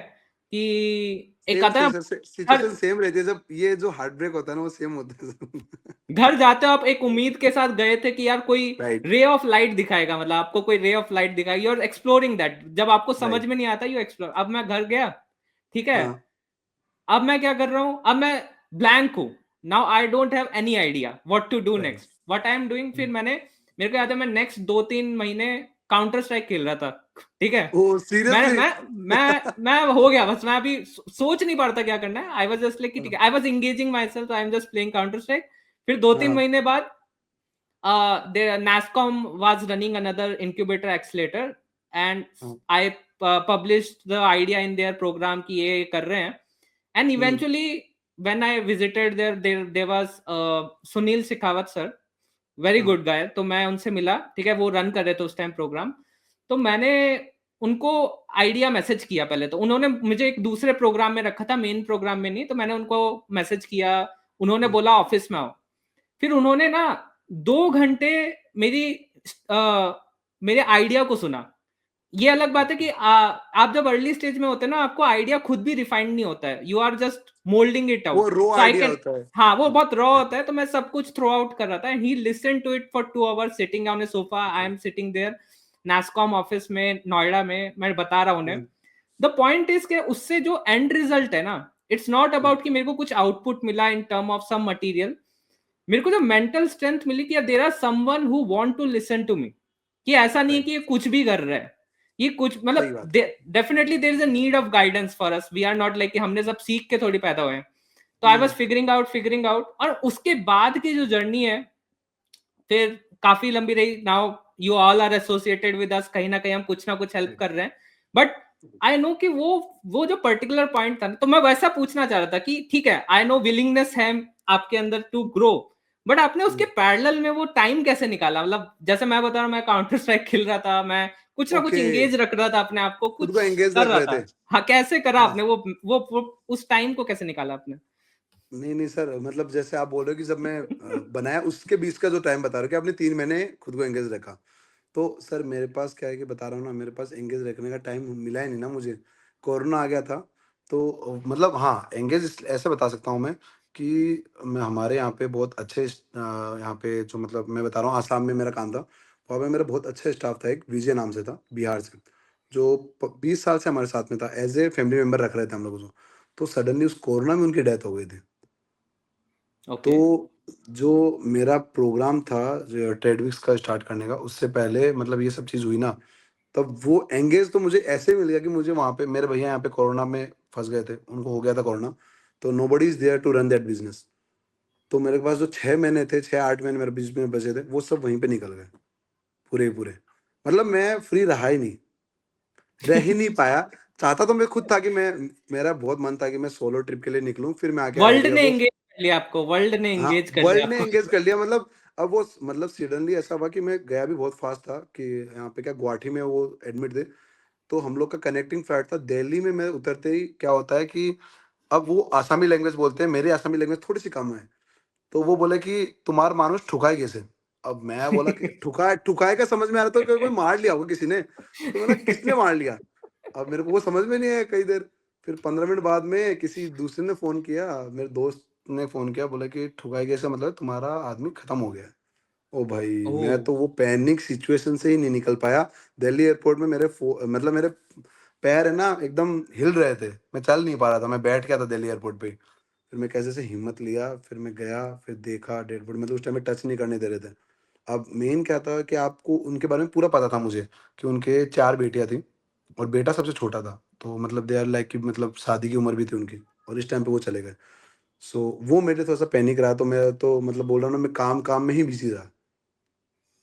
कि एक सेम आता है सि ना, सि हर सिचुएशन सेम रहती है, जब ये जो हार्ट ब्रेक होता है ना, वो सेम होता है सब। घर जाते हो आप एक उम्मीद के साथ गए थे कि यार कोई राइट, रे ऑफ लाइट दिखाएगा, मतलब आपको कोई रे ऑफ लाइट दिखाएगा, यू आर एक्सप्लोरिंग दैट। जब आपको समझ राइट, में नहीं आता, यू एक्सप्लोर। अब मैं घर गया, ठीक है? हाँ, अब मैं क्या कर रहा हूँ, अब मैं ब्लैंक हूँ। Now I don't have any idea what to do right, next, what I am doing. फिर हुँ। मेरे को याद है, मैं नेक्स्ट 2-3 महीने काउंटर स्ट्राइक खेल रहा था, ठीक है? ओह! मैं सीरियसली? मैं मैं हो गया बस, मैं अभी सोच नहीं पा रहा था क्या करना है। आई वाज जस्ट लाइक कि ठीक हाँ, है, I was engaging my self, I am just playing counter strike. फिर 2-3 महीने बाद the NASCOM was running another incubator accelerator, and हाँ, I published the idea in their program कि ये कर रहे हैं। And hmm, eventually, when I visited there was Sunil Shekhawat sir, very हाँ, गुड गाय। तो मैं उनसे मिला, ठीक है? वो रन कर रहे थे उस टाइम प्रोग्राम। तो मैंने उनको आइडिया मैसेज किया पहले तो। उन्होंने मुझे एक दूसरे प्रोग्राम में रखा था, मेन प्रोग्राम में नहीं। तो मैंने उनको मैसेज किया, उन्होंने हुँ, बोला ऑफिस में आओ। फिर उन्होंने ना 2 घंटे मेरी अ, मेरे आइडिया को सुना। ये अलग बात है ओके। कि आप जब अर्ली स्टेज में होते हैं ना, आपको आइडिया खुद भी रिफाइंड नहीं होता है। You are just moulding it वो out. Raw so I idea can, होता है। हाँ, वो हाँ, बहुत रॉ होता है। तो मैं सब कुछ थ्रो आउट कर रहा था। He listen to it for 2 hours sitting on a sofa. I okay, am sitting there NASSCOM office में नोएडा में, मैं बता रहा हूँ उन्हें। हुँ, द पॉइंट इज के उससे जो एंड रिजल्ट है ना, इट्स नॉट हुँ, अबाउट कि मेरे को कुछ आउटपुट मिला in term of some material. मेरे को जो मेंटल स्ट्रेंथ मिली कि there are someone who want to listen to me, कि ऐसा नहीं है राइट, कि ये कुछ भी कर रहा है। ये कुछ सही मतलब बात है। Definitely there is a need of guidance for us. We are not like कि हमने सब सीख के थोड़ी पैदा हुए हैं। तो I was hmm, figuring out. और उसके बाद की जो जर्नी है फिर काफी लंबी रही। Now you all are associated with us, कहीं ना कहीं हम कुछ ना कुछ हेल्प राइट, कर रहे हैं। बट आई नो कि वो जो पर्टिकुलर पॉइंट था ना, तो मैं वैसा पूछना चाह रहा था कि ठीक है, आई नो विलिंगनेस है आपके अंदर टू ग्रो, बट आपने उसके हुँ, पैरेलल में वो टाइम कैसे निकाला? मतलब जैसे मैं बता रहा हूँ, मैं काउंटर स्ट्राइक खेल रहा था, मैं कुछ ना कुछ ओके, इंगेज रख रहा था अपने आप को, खुद कुछ को एंगेज कर रख रहा रहे थे। था। हाँ, कैसे करा हाँ। आपने वो उस टाइम को कैसे निकाला आपने? नहीं, नहीं सर, मतलब जैसे आप बोल रहे हो कि जब मैं बनाया उसके बीच का जो टाइम बता रहे हो कि आपने 3 महीने खुद को एंगेज रखा। तो सर मेरे पास क्या है कि बता रहा हूँ ना, मेरे पास एंगेज रखने का टाइम मिला ही नहीं ना मुझे। कोरोना आ गया था, तो मतलब हाँ, एंगेज ऐसे बता सकता हूँ मैं कि मैं हमारे यहाँ पे बहुत अच्छे यहाँ पे जो मतलब मैं बता रहा हूँ आसाम में मेरा काम था। वहाँ पे मेरा बहुत अच्छा स्टाफ था, एक विजय नाम से था, बिहार से, जो 20 साल से हमारे साथ में था, एज ए फैमिली मेम्बर रख रहे थे हम लोग उसको। तो सडनली उस कोरोना में उनकी डेथ हो गई थी। ओके। तो जो मेरा प्रोग्राम था जो ट्रेडविक्स का स्टार्ट करने का, उससे पहले मतलब ये सब चीज़ हुई ना, तब वो एंगेज तो मुझे ऐसे मिल गया कि मुझे वहाँ पे मेरे भैया यहाँ पे कोरोना में फँस गए थे, उनको हो गया था कोरोना, तो nobody is there to run that business. तो मेरे पास जो 6 महीने थे, 6-8 महीने मेरे बीच में बचे थे, वो सब वहीं पे निकल गए, पूरे के पूरे। मतलब मैं फ्री रहा ही नहीं, रह ही नहीं पाया। चाहता तो मैं खुद था कि मेरा बहुत मन था कि मैं सोलो ट्रिप के लिए निकलूँ, फिर मैं आके वर्ल्ड आइडिया ने को एंगेज कर लिया आपको, वर्ल्ड ने हाँ, एंगेज कर लिया वर्ल्ड ने आपको। एंगेज कर लिया मतलब अब वो मतलब सडनली ऐसा हुआ कि मैं गया भी बहुत फास्ट था कि यहाँ पे क्या गुवाहाटी में वो एडमिट थे, तो हम लोग का कनेक्टिंग फ्लाइट था। दिल्ली में मैं उतरते ही क्या होता है कि अब वो आसामी लैंग्वेज बोलते हैं, मेरी आसामी लैंग्वेज थोड़ी-सी कम है। तो वो बोले कि तुम्हारा मानुस ठुकाई कैसे? अब मैं बोला कि ठुकाए ठुकाए का समझ में आ रहा था कि कोई मार लिया होगा किसी ने। तो मैंने किसने मार लिया? अब मेरे को वो समझ में नहीं आया कई देर। फिर 15 मिनट बाद में किसी दूसरे ने फ़ोन किया, मेरे दोस्त ने फ़ोन किया, बोला कि ठुकाई कैसे मतलब तुम्हारा आदमी खत्म हो गया है। ओ भाई! ओह! मैं तो वो पैनिक सिचुएशन से ही नहीं निकल पाया। दिल्ली एयरपोर्ट में मतलब मेरे पैर है ना एकदम हिल रहे थे। मैं चल नहीं पा रहा था, मैं बैठ गया था दिल्ली एयरपोर्ट पे ही। फिर मैं कैसे से हिम्मत लिया, फिर मैं गया, फिर देखा डेड बॉडी मतलब उस टाइम में टच नहीं करने दे रहे थे। अब मेन क्या था कि आपको उनके बारे में पूरा पता था मुझे कि उनके 4 बेटियाँ थीं और बेटा सबसे छोटा था। तो मतलब दे आर लाइक कि मतलब शादी की उम्र भी थी उनकी और इस टाइम पे वो चले गए। सो वो मेरे लिए थोड़ा-सा पैनिक रहा तो मैं तो मतलब बोल रहा हूँ ना मैं काम-काम में ही बिज़ी रहा।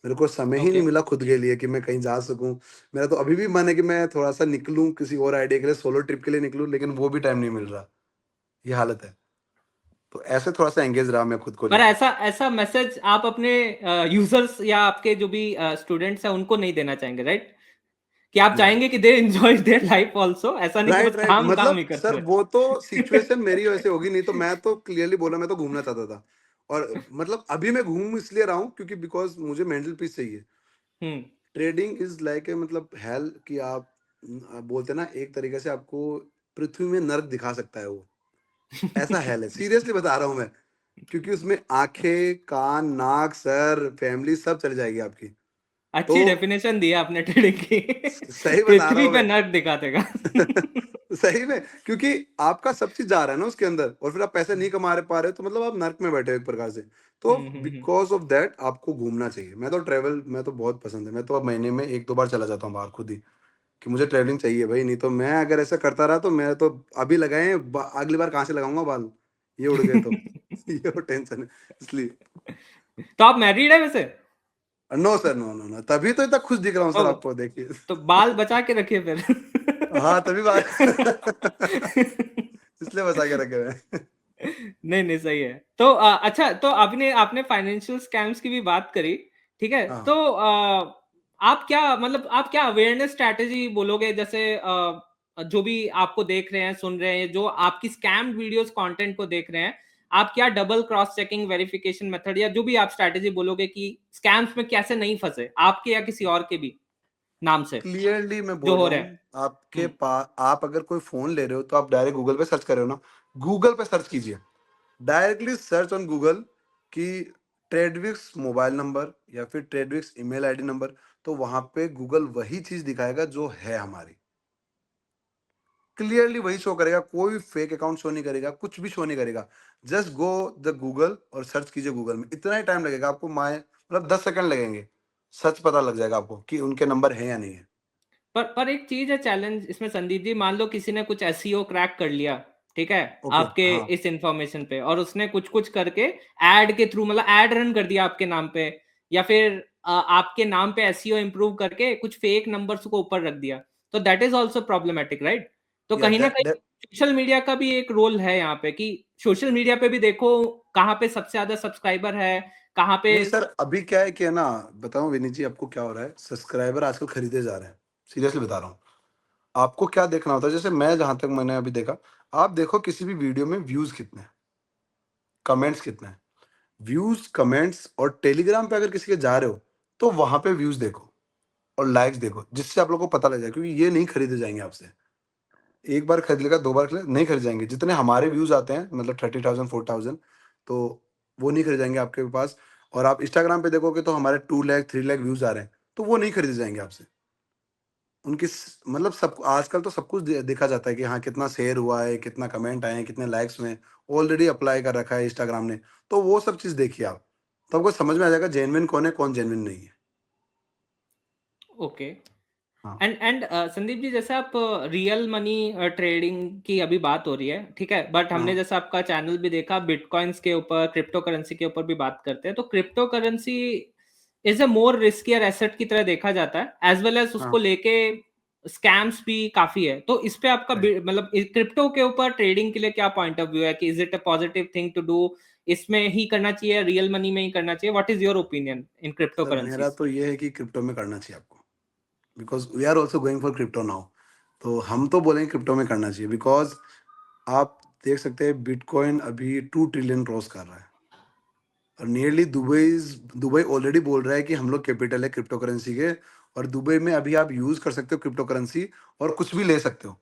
मेरे को समय ही नहीं ओके। मिला खुद के लिए कि मैं कहीं जा सकूँ। मेरा तो अभी भी मन है कि मैं थोड़ा-सा निकलूँ किसी और आइडिया के लिए, सोलो ट्रिप के लिए निकलूँ लेकिन वो भी टाइम नहीं मिल रहा। ये हालत है। तो ऐसे थोड़ा-सा एंगेज रहा मैं खुद को पर लेके। ऐसा ऐसा मैसेज आप अपने यूजर्स या आपके जो भी स्टूडेंट्स हैं उनको नहीं देना चाहेंगे, राइट? कि आप नहीं। चाहेंगे कि they enjoy their life also, ऐसा नहीं कि राइट, बस राइट। काम-काम मतलब ही करते सर रहें। वो तो सिचुएशन मेरी वजह से होगी नहीं तो मैं तो क्लियरली बोला मैं तो घूमना चाहता था। और मतलब अभी मैं घूम इसलिए रहा हूँ क्योंकि बिकॉज़ मुझे मेंटल पीस चाहिए। हुँ। ट्रेडिंग इज़ लाइक ए मतलब हेल कि आप बोलते हैं ना एक तरीके से आपको पृथ्वी में नर्क दिखा सकता है वो। ऐसा हेल है, सीरियसली बता रहा हूँ मैं। क्योंकि उसमें आँखें, कान, नाक, सर, फैमिली सब चली जाएगी आपकी। तो अच्छी डेफिनेशन दी है आपने ट्रेडिंग की। सही बता रहा पृथ्वी हूँ पे मैं। नर्क दिखा देगा। सही में क्योंकि आपका सब चीज़ जा रहा है ना उसके अंदर और फिर आप पैसे नहीं कमा रहे पा रहे तो मतलब आप नर्क में बैठे हो एक प्रकार से। तो हुँ, हुँ, हुँ। बिकॉज़ ऑफ दैट आपको घूमना चाहिए। मैं तो बहुत पसंद है। मैं तो अब महीने में 1-2 बार चला जाता हूँ बाहर खुद ही, कि मुझे ट्रैवलिंग चाहिए भाई, नहीं तो मैं अगर ऐसा करता रहा तो मैं तो अभी लगाए हैं अगली बार कहाँ से लगाऊँगा बाल? ये उड़ गए तो। ये वो टेंशन है इसलिए। तो आप मैरिड हैं वैसे? No sir, no, no, no तभी तो इतना खुश दिख रहा हूँ सर ओह! आपको देखिए। तो बाल बचा के रखिए फिर। हाँ, तभी बात इसलिए बचा के रखे हुए हैं। नहीं, नहीं, सही है। तो अच्छा, तो आपने आपने फाइनेंशियल स्कैम्स की भी बात करी, ठीक है? हाँ, तो आप क्या मतलब आप क्या अवेयरनेस स्ट्रैटेजी बोलोगे जैसे जो भी आपको देख रहे हैं, सुन रहे हैं, जो आपकी स्कैम्ड वीडियोज़ कंटेंट को देख रहे हैं, आप क्या double cross checking verification method या जो भी आप स्ट्रैटेजी बोलोगे कि स्कैम्स में कैसे नहीं फँसे, आपके या किसी और के भी नाम से, क्लियरली मैं जो बोल हो रहा रहा हूँ, है? आपके हुँ, पा आप अगर कोई फ़ोन ले रहे हो तो आप डायरेक्ट गूगल पे सर्च कर रहे हो ना, गूगल पे सर्च कीजिए। डायरेक्टली सर्च ऑन गूगल कि ट्रेडविक्स मोबाइल नंबर या फिर ट्रेडविक्स ईमेल आईडी नंबर, तो वहाँ पे गूगल वही चीज़ दिखाएगा जो है हमारी। क्लियरली वही शो करेगा, कोई फेक अकाउंट शो नहीं करेगा, कुछ भी शो नहीं करेगा। जस्ट गो द गूगल और सर्च कीजिए गूगल में, इतना ही टाइम लगेगा आपको मतलब 10 सेकंड लगेंगे। सच पता लग जाएगा आपको कि उनके नंबर हैं या नहीं है। पर एक चीज़ है चैलेंज इसमें संदीप जी, मान लो किसी ने कुछ एसईओ क्रैक कर लिया, ठीक है? ओके, आपके हाँ, इस इन्फॉर्मेशन पे और उसने कुछ-कुछ करके ऐड के थ्रू मतलब ऐड रन कर दिया आपके नाम पे या फिर आपके नाम पे एसईओ इम्प्रूव करके कुछ फेक नंबर्स को ऊपर रख दिया। तो that is also problematic, right? तो या कहीं न दैट कहीं दैट सोशल मीडिया का भी एक रोल है यहाँ पे कि सोशल मीडिया पे भी देखो कहाँ पे सबसे ज़्यादा सब्सक्राइबर है, कहाँ पे नहीं सर, अभी क्या है कि है ना, बताऊँ विनीत जी आपको क्या हो रहा है, सब्सक्राइबर आजकल खरीदे जा रहे हैं। सीरियसली बता रहा हूँ। आपको क्या देखना होता है, जैसे मैं जहाँ तक मैंने अभी देखा, आप देखो किसी भी वीडियो में व्यूज़ कितने हैं, कमेंट्स कितने हैं। व्यूज़, कमेंट्स और टेलीग्राम पे अगर किसी के जा रहे हो, तो वहाँ पे व्यूज़ देखो और लाइक्स देखो, जिससे आप लोगों को पता लग जाए क्योंकि ये नहीं खरीदे जाएँगे आपसे। एक बार खरीद लेगा, 2 बार खरीद नहीं खरीद जाएँगे। जितने हमारे व्यूज़ आते हैं मतलब 30,000 4,000 तो वो नहीं खरीद जाएँगे आपके पास और आप इंस्टाग्राम पे देखोगे तो हमारे 2 लाख 3 लाख व्यूज़ आ रहे हैं, तो वो नहीं खरीदे जाएँगे आपसे। उनकी मतलब सब आजकल तो सब कुछ देखा जाता है कि हाँ कितना शेयर हुआ है, कितना कमेंट आए हैं, कितने लाइक्स में ऑलरेडी अप्लाई कर रखा है इंस्टाग्राम ने। तो वो सब चीज़ देखिए आप, तो आपको समझ में आ जाएगा जेन्युइन कौन है, कौन जेन्युइन नहीं है। ओके। हाँ, एंड संदीप जी, जैसे आप रियल मनी ट्रेडिंग की अभी बात हो रही है, ठीक है, बट हमने हाँ, जैसे आपका चैनल भी देखा, बिटकॉइंस के ऊपर, क्रिप्टो करेंसी के ऊपर भी बात करते हैं, तो crypto currency is a more riskier asset की तरह देखा जाता है, एज वेल एज उसको हाँ, लेके स्कैम्स भी काफी है। तो इस पे आपका राइट। मतलब क्रिप्टो के ऊपर ट्रेडिंग के लिए क्या पॉइंट ऑफ व्यू है, कि is it a positive thing to do, इसमें ही करना चाहिए, रियल मनी में ही करना चाहिए? What is your opinion in crypto sir मेरा करेंसीज? तो ये है कि क्रिप्टो में करना चाहिए आपको, because we are also going for crypto now. तो हम तो बोलेंगे क्रिप्टो में करना चाहिए, बिकॉज आप देख सकते हैं बिटकॉइन अभी 2 ट्रिलियन क्रॉस कर रहा है। और नियरली दुबई ऑलरेडी बोल रहा है कि हम लोग कैपिटल है क्रिप्टो करेंसी के। और दुबई में अभी आप यूज कर सकते हो क्रिप्टो करेंसी और कुछ भी ले सकते हो।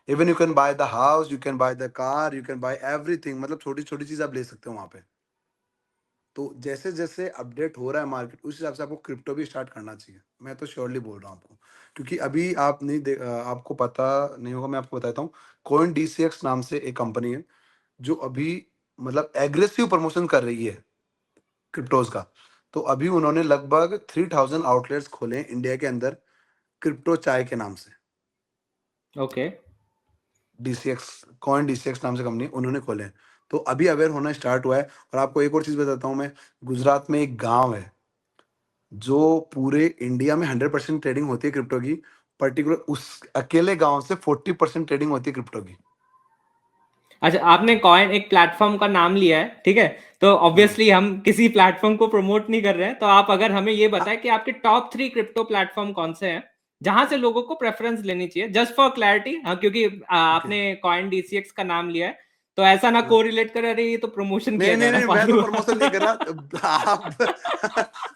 Even you can by the house, you can by the car, you can buy everything, मतलब छोटी छोटी चीज आप ले सकते हो वहाँ पे। तो जैसे जैसे अपडेट हो रहा है मार्केट, उस हिसाब से आपको क्रिप्टो भी स्टार्ट करना चाहिए। मैं तो श्योरली बोल रहा हूँ आपको, क्योंकि अभी आप नहीं आपको पता नहीं होगा, मैं आपको बताता हूँ। कॉइन DCX नाम से एक कंपनी है जो अभी मतलब एग्रेसिव प्रमोशन कर रही है क्रिप्टोज का। तो अभी उन्होंने लगभग 3000 आउटलेट्स खोले हैं इंडिया के अंदर, क्रिप्टो चाय के नाम से। ओके। DCX, कॉइन DCX नाम से कंपनी उन्होंने खोले हैं। तो अभी अवेयर होना स्टार्ट हुआ है। और आपको एक और चीज़ बताता हूँ मैं, गुजरात में एक गांव है जो पूरे इंडिया में 100% ट्रेडिंग होती है क्रिप्टो की। पर्टिकुलर उस अकेले गांव से 40% ट्रेडिंग होती है क्रिप्टो की। अच्छा, आपने कॉइन एक प्लेटफॉर्म का नाम लिया है, ठीक है, तो हाँ, ऑब्वियसली हम किसी प्लेटफॉर्म को प्रमोट नहीं कर रहे हैं, तो आप अगर हमें ये हाँ, बताएं कि आपके टॉप 3 क्रिप्टो प्लेटफॉर्म कौन से हैं जहां से लोगों को प्रेफरेंस लेनी चाहिए, जस्ट फॉर क्लैरिटी। हाँ, क्योंकि ओके, आपने कॉइन DCX का नाम लिया है, तो ऐसा ना हाँ। कोरिलेट करे, अरे ये तो प्रमोशन किया नहीं जा नहीं रहा है नहीं, मैं तो फालतू। प्रमोशन नहीं कर रहा आप।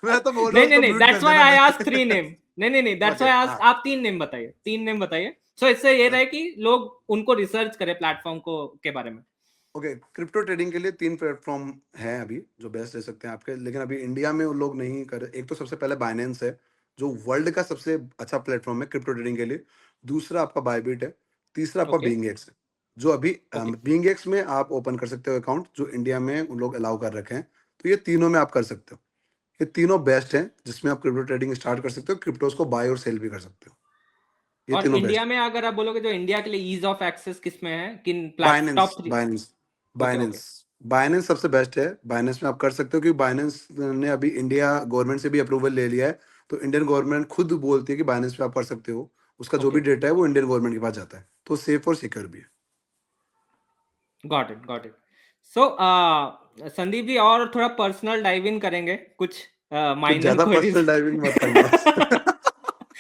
मैं तो बोल रहा हूँ नहीं नहीं उसको नहीं, म्यूट कर दैट्स व्हाई देना आई पहले। Asked 3 name. नहीं नहीं नहीं, दैट्स ओके, व्हाई आई हाँ। आस्क्ड, आप 3 नेम बताइए, 3 नेम बताइए, सो इससे ये रहे कि लोग उनको रिसर्च करें प्लेटफॉर्म को के बारे में। ओके, क्रिप्टो ट्रेडिंग के लिए 3 प्लेटफॉर्म हैं अभी जो बेस्ट ले सकते हैं आपके, लेकिन अभी इंडिया में वो लोग नहीं कर। एक तो सबसे पहले बाइनेंस है, जो वर्ल्ड का सबसे अच्छा प्लेटफॉर्म है क्रिप्टो ट्रेडिंग के लिए। दूसरा आपका बायबिट है। तीसरा आपका ओके। बीइंगएक्स है, जो अभी ओके। बीइंगएक्स में आप ओपन कर सकते हो अकाउंट, जो इंडिया में उन लोग अलाउ कर रखे हैं। तो ये तीनों में आप कर सकते हो। ये तीनों बेस्ट हैं जिसमें आप क्रिप्टो ट्रेडिंग स्टार्ट कर सकते हो, क्रिप्टोज को बाय और सेल भी कर सकते हो। ये और तीनों इंडिया बेस्ट। में अगर आप बोलोगे, जो इंडिया के लिए ईज ऑफ एक्सेस किस में है, किन plate Binance, top 3? Binance, okay. Okay. Binance, Binance सबसे बेस्ट है। बाइनेंस में आप कर सकते हो क्योंकि बाइनेंस ने अभी इंडिया गवर्नमेंट से भी अप्रूवल ले लिया है। तो इंडियन गवर्नमेंट खुद बोलती है कि बाइनेंस पे आप कर सकते हो। उसका जो भी ओके। डेटा है वो इंडियन गवर्नमेंट के पास जाता है, तो सेफ और सिक्योर भी है। Got it, got it. So Sandeep ji, और थोड़ा पर्सनल डाइव इन करेंगे, कुछ कुछ माइनर ज्यादा क्वेरीज। पर्सनल डाइविंग मत करना बस।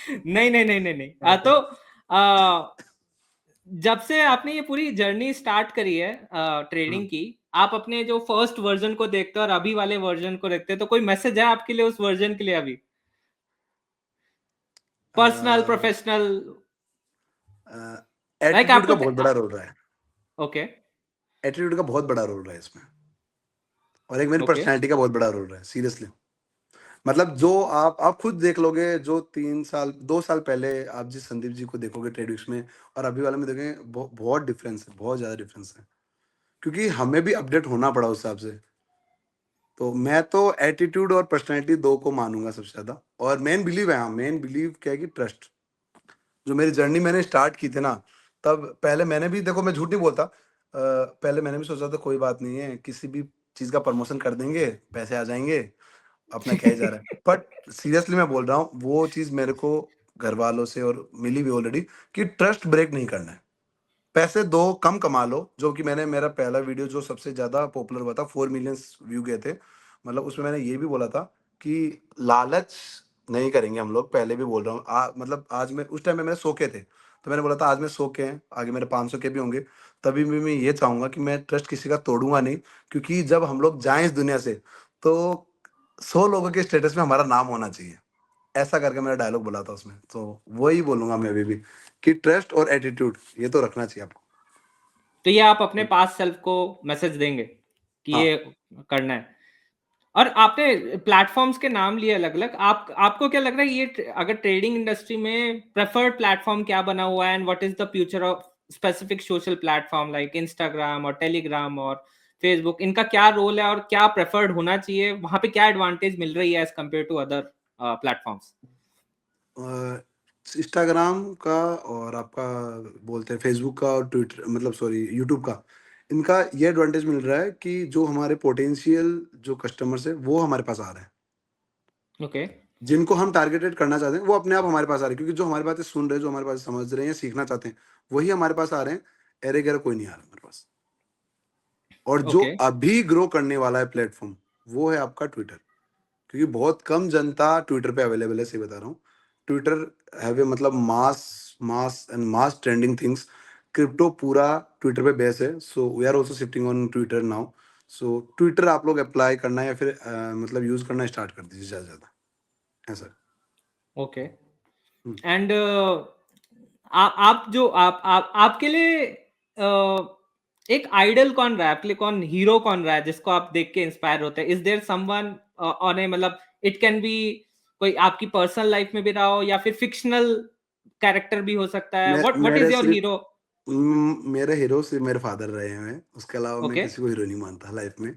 नहीं नहीं नहीं नहीं नहीं, ओके। तो जब से आपने ये पूरी जर्नी स्टार्ट करी है ट्रेडिंग की, आप अपने जो फर्स्ट वर्जन को देखते हो और अभी वाले वर्जन को देखते हो, तो कोई मैसेज है आपके लिए उस वर्जन के लिए अभी, पर्सनल, प्रोफेशनल? लाइक एटीट्यूड आपको का बहुत बड़ा रोल रहा है। ओके। एटीट्यूड का बहुत बड़ा रोल रहा है इसमें। और एक मेरी ओके। पर्सनैलिटी का बहुत बड़ा रोल रहा है, सीरियसली। मतलब जो आप खुद देख लोगे, जो 3 साल 2 साल पहले आप जिस संदीप जी को देखोगे ट्रेडिक्स में, और अभी वाले में देखेंगे, बहुत डिफरेंस है, बहुत ज़्यादा डिफरेंस है। क्योंकि हमें भी अपडेट होना पड़ा उस हिसाब से। तो मैं तो एटीट्यूड और पर्सनैलिटी दो को मानूंगा सबसे ज़्यादा। और मेन बिलीव है, हाँ मेन बिलीव क्या है कि ट्रस्ट। जो मेरी जर्नी मैंने स्टार्ट की थी ना, तब पहले मैंने भी, देखो मैं झूठ नहीं बोलता, पहले मैंने भी सोचा था कोई बात नहीं है, किसी भी चीज़ का प्रमोशन कर देंगे, पैसे आ जाएंगे, अपना क्या ही जा रहा है। बट सीरियसली मैं बोल रहा हूँ, वो चीज़ मेरे को घर वालों से और मिली भी ऑलरेडी, कि ट्रस्ट ब्रेक नहीं करना है। पैसे दो, कम कमा लो। जो कि मैंने, मेरा पहला वीडियो जो सबसे ज़्यादा पॉपुलर हुआ था, 4 मिलियन व्यू गए थे। मतलब उसमें मैंने ये भी बोला था कि लालच नहीं करेंगे हम लोग। पहले भी बोल रहा हूँ, मतलब आज मैं, उस टाइम में मेरे 100 के थे, तो मैंने बोला था आज मैं 100 के हैं, आगे मेरे 500 के भी होंगे। तभी भी मैं ये चाहूंगा कि मैं ट्रस्ट किसी का तोड़ूंगा नहीं। क्योंकि जब हम लोग जाएं इस दुनिया से, तो 100 लोगों के स्टेटस में हमारा नाम होना चाहिए। ऐसा करके मेरा डायलॉग बोला था उसमें, तो वही बोलूंगा मैं अभी भी, कि ट्रस्ट और एटीट्यूड ये तो रखना चाहिए आपको। तो ये आप अपने पास सेल्फ को मैसेज देंगे कि हाँ, ये करना है? और आपने प्लेटफॉर्म्स के नाम लिए अलग अलग, आपको क्या लग रहा है ये अगर ट्रेडिंग इंडस्ट्री में प्रेफर्ड प्लेटफॉर्म क्या बना हुआ है, and what is the future of specific social platform like Instagram और टेलीग्राम और फेसबुक, इनका क्या रोल है और क्या प्रेफर्ड होना चाहिए, वहां पे क्या एडवांटेज मिल रही है as compare to other platforms? Instagram का और आपका बोलते हैं फेसबुक का और ट्विटर मतलब सॉरी यूट्यूब का, इनका ये एडवांटेज मिल रहा है कि जो हमारे पोटेंशियल जो कस्टमर्स है वो हमारे पास आ रहे हैं, ओके। जिनको हम टारगेटेड करना चाहते हैं वो अपने आप हमारे पास आ रहे हैं, क्योंकि जो हमारी बातें सुन रहे हैं, जो हमारी बातें समझ रहे हैं या सीखना चाहते हैं, वही हमारे पास आ रहे हैं। एरे गैर कोई नहीं आ रहा हमारे पास। और जो ओके। अभी ग्रो करने वाला है प्लेटफॉर्म, वो है आपका ट्विटर, क्योंकि बहुत कम जनता ट्विटर पे अवेलेबल है, सही बता रहा हूँ। ट्विटर हैव ए मतलब मास ट्रेंडिंग थिंग्स। क्रिप्टो पूरा ट्विटर पे बेस है, so we are also shifting on Twitter now. So Twitter आप लोग अप्लाई करना या फिर मतलब यूज करना स्टार्ट कर दीजिए ज्यादा से ज्यादा, ऐसा। ओके। हम्म। एंड आप जो आप आपके लिए एक आइडल कौन रहा है, आपके लिए कौन हीरो कौन रहा है जिसको आप देख के इंस्पायर होते हैं? इज देयर समवन ऑन ए, मतलब इट कैन बी कोई आपकी पर्सनल लाइफ में भी रहा हो या फिर फिक्शनल कैरेक्टर भी हो सकता है, व्हाट इज मेरे योर सिर्फ हीरो? मेरे हीरो सिर्फ मेरे फादर रहे हैं, उसके अलावा मैं ओके। किसी को हीरो नहीं मानता लाइफ में।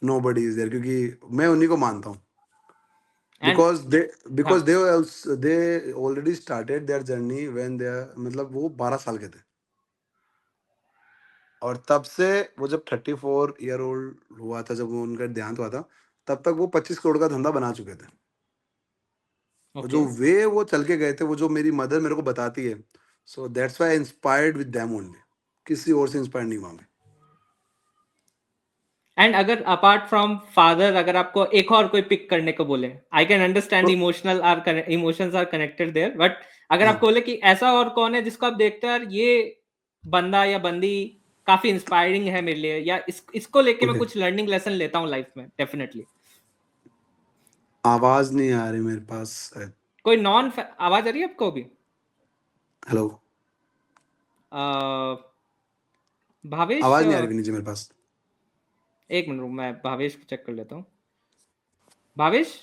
नो बडी इज देयर, क्योंकि मैं उन्हीं को मानता हूँ। एंड बिकॉज दे हाँ। Because they already started their journey when they मतलब वो 12 साल के थे, और तब से वो जब 34 ईयर ओल्ड हुआ था, जब वो उनका देहांत हुआ था, तब तक वो 25 करोड़ का धंधा बना चुके थे। और ओके। जो वे वो चल के गए थे, वो जो मेरी मदर मेरे को बताती है, so that's why inspired with them only. किसी और से इंस्पायर नहीं हुआ मैं। एंड अगर अपार्ट फ्रॉम फादर अगर आपको एक और कोई पिक करने को बोले, आई कैन अंडरस्टैंड तो emotions are connected there, but अगर हाँ, आपको बोले कि ऐसा और कौन है जिसको आप देखते हो यार ये बंदा या बंदी काफी इंस्पायरिंग है मेरे लिए, या इसको लेके मैं ओके। कुछ लर्निंग लेसन लेता हूँ लाइफ में डेफिनेटली। आवाज नहीं आ रही मेरे पास शायद। कोई आवाज आ रही है आपको अभी? हेलो। अ, भावेश, आवाज नहीं आ रही विनीत जी मेरे पास। एक मिनट रुक, मैं भावेश को चेक कर लेता हूँ। भावेश,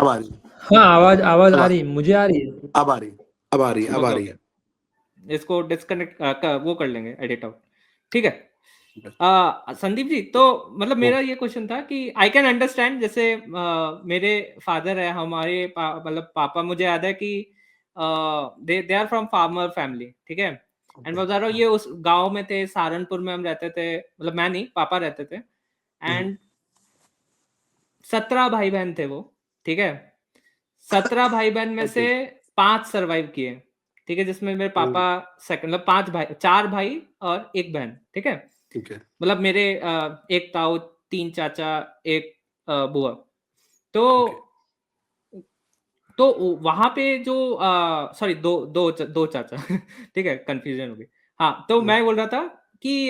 अब आ रही। हाँ, आवाज़ आवाज़ अब आ आ रही है, मुझे आ रही है। अब आ रही। अब आ रही अब आ ओके रही ओके, है। इसको डिस्कनेक्ट वो कर लेंगे, एडिट आउट। ठीक है। Okay. संदीप जी, तो मतलब हाँ, मेरा ये क्वेश्चन था कि आई कैन अंडरस्टैंड, जैसे मेरे फादर है, हमारे मतलब पापा, मुझे याद है कि they are from farmer family, ठीक है। And okay. मैं बता रहा हूँ ये उस गांव में थे, सहारनपुर में हम रहते थे, मतलब मैं नहीं, पापा रहते थे। हम्म। एंड 17 भाई बहन थे वो, ठीक है। 17 भाई बहन में से ओके। 5 सरवाइव किए, ठीक है, जिसमें मेरे पापा सेकंड, मतलब 5 भाई, 4 भाई और एक बहन, ठीक है। ठीक है। मतलब मेरे एक ताऊ, 3 चाचा, एक बुआ। तो ओके। तो वहां पे जो सॉरी, दो चाचा ठीक है, कंफ्यूजन हो गई। हाँ, तो हम्म, मैं बोल रहा था कि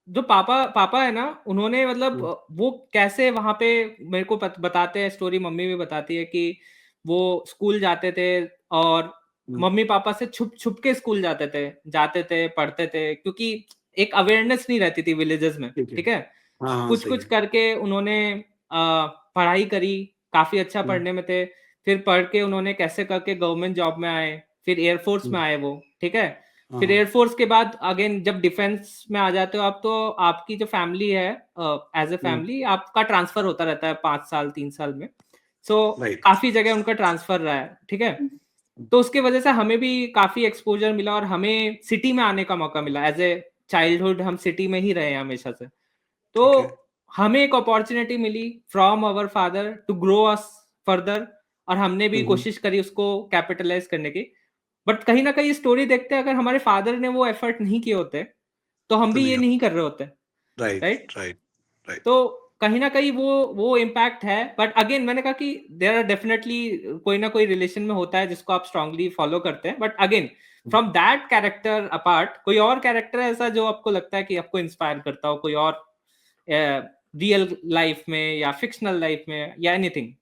जो पापा पापा है ना, उन्होंने मतलब हम्म, वो कैसे वहां पे मेरे को बताते हैं स्टोरी, मम्मी भी बताती है कि वो स्कूल जाते थे और हम्म, मम्मी पापा से छुप छुप के स्कूल जाते थे, पढ़ते थे, क्योंकि एक अवेयरनेस नहीं रहती थी विलेजेस में, ठीक है। ठीक है। हाँ हाँ कुछ सही कुछ है। करके उन्होंने पढ़ाई करी, काफी अच्छा हम्म, पढ़ने में थे। फिर पढ़ के उन्होंने कैसे करके गवर्नमेंट जॉब में आए, फिर एयरफोर्स में हम्म, आए वो, ठीक है। हाँ फिर हाँ। एयरफोर्स के बाद अगेन जब डिफेंस में आ जाते हो आप, तो आपकी जो फैमिली है, एज ए हम्म, फैमिली आपका ट्रांसफर होता रहता है 5 साल 3 साल में। सो राइट। काफी जगह उनका ट्रांसफर रहा है, ठीक है। तो उसके वजह से हमें भी काफी एक्सपोजर मिला और हमें सिटी में आने का मौका मिला, एज ए चाइल्डहुड हम सिटी में ही रहे हैं हमेशा से। तो ठीक है। हमें एक अपॉर्चुनिटी मिली from our father to grow us further, और हमने भी हम्म, कोशिश करी उसको कैपिटलाइज करने की। बट कहीं ना कहीं स्टोरी देखते हैं, अगर हमारे फादर ने वो एफर्ट नहीं किए होते तो हम तो भी नहीं ये आप। नहीं कर रहे होते, राइट राइट। Right right. तो कहीं ना कहीं वो इम्पैक्ट है, बट अगेन मैंने कहा कि देर आर डेफिनेटली कोई ना कोई रिलेशन में होता है जिसको आप स्ट्रांगली फॉलो करते हैं, but again from that character apart कोई और कैरेक्टर है ऐसा जो आपको लगता है कि आपको इंस्पायर करता हो, कोई और रियल लाइफ में या फिक्शनल लाइफ में या एनीथिंग?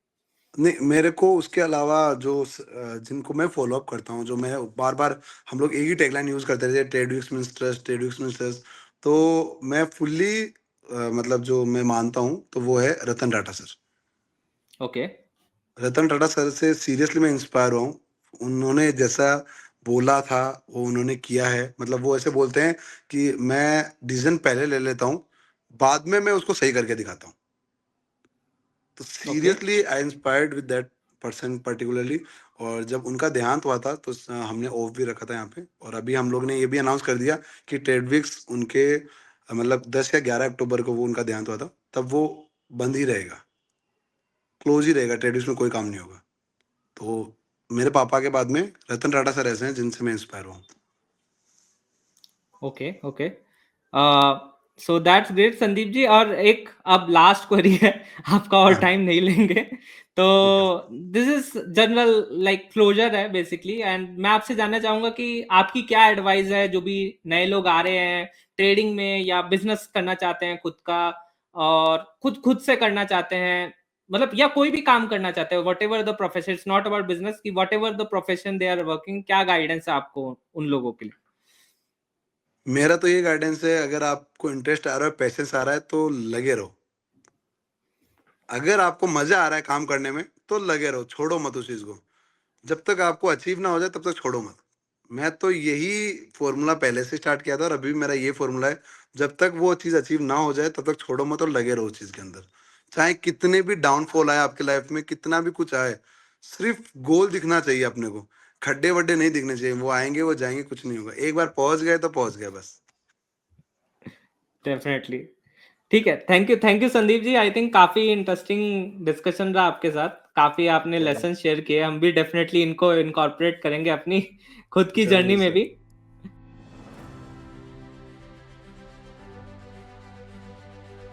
नहीं, मेरे को उसके अलावा जिनको मैं फॉलो अप करता हूँ, जो मैं बार बार, हम लोग एक ही टैगलाइन यूज करते थे, trade means trust, trade means trust. तो मैं फुल्ली मतलब जो मैं मानता हूँ तो वो है Ratan Tata sir. Okay, Ratan Tata sir से सीरियसली मैं इंस्पायर हुआ हूँ। उन्होंने जैसा बोला था वो उन्होंने किया है। मतलब वो ऐसे बोलते हैं कि मैं डिसीजन पहले ले लेता हूँ, बाद में मैं उसको सही करके दिखाता हूँ। तो okay, seriously I inspired with that person particularly. और जब उनका देहांत हुआ था तो हमने ऑफ भी रखा था यहाँ पे। और अभी हम लोग ने ये भी अनाउंस कर दिया कि ट्रेडविक्स उनके मतलब 10 या 11 अक्टूबर को वो उनका देहांत हुआ था, तब वो बंद ही रहेगा, क्लोज ही रहेगा, ट्रेडविक्स में कोई काम नहीं होगा। तो मेरे पापा के बाद में रतन टाटा सर ऐसे हैं जिनसे मैं इंस्पायर हुआ हूँ। Okay, okay. So that's great Sandeep ji. और एक अब लास्ट क्वेरी है, आपका और हाँ, टाइम नहीं लेंगे। तो ठीक है। This is general like closure है बेसिकली, एंड मैं आपसे जानना चाहूंगा कि आपकी क्या एडवाइस है जो भी नए लोग आ रहे हैं ट्रेडिंग में या बिजनेस करना चाहते हैं खुद का, और खुद खुद से करना चाहते हैं, मतलब या कोई भी काम करना चाहते हैं, whatever the profession, it's not about business की whatever the profession they are working, क्या गाइडेंस है आपको उन लोगों के लिए? मेरा तो ये गाइडेंस है, अगर आपको इंटरेस्ट आ रहा है, पैसेंस आ रहा है तो लगे रहो। अगर आपको मजा आ रहा है काम करने में तो लगे रहो, छोड़ो मत उस चीज को। जब तक आपको अचीव ना हो जाए तब तक छोड़ो मत। मैं तो यही फॉर्मूला पहले से स्टार्ट किया था और अभी भी मेरा ये फॉर्मूला है। जब तक वो चीज अचीव ना हो जाए तब तक छोड़ो मत और लगे रहो उस चीज के अंदर। चाहे कितने भी डाउनफॉल आए आपके लाइफ में, कितना भी कुछ आए, सिर्फ गोल दिखना चाहिए अपने को। खड्डे वड्डे नहीं दिखने चाहिए, वो आएंगे वो जाएंगे, कुछ नहीं होगा। एक बार पहुंच गए तो पहुंच गए बस। डेफिनेटली। ठीक है, thank you Sandeep ji. I think काफी इंटरेस्टिंग डिस्कशन रहा आपके साथ, काफी आपने लेसन शेयर किए, हम भी डेफिनेटली इनको इनकॉर्पोरेट करेंगे अपनी खुद की जर्नी जरूर में सर। भी।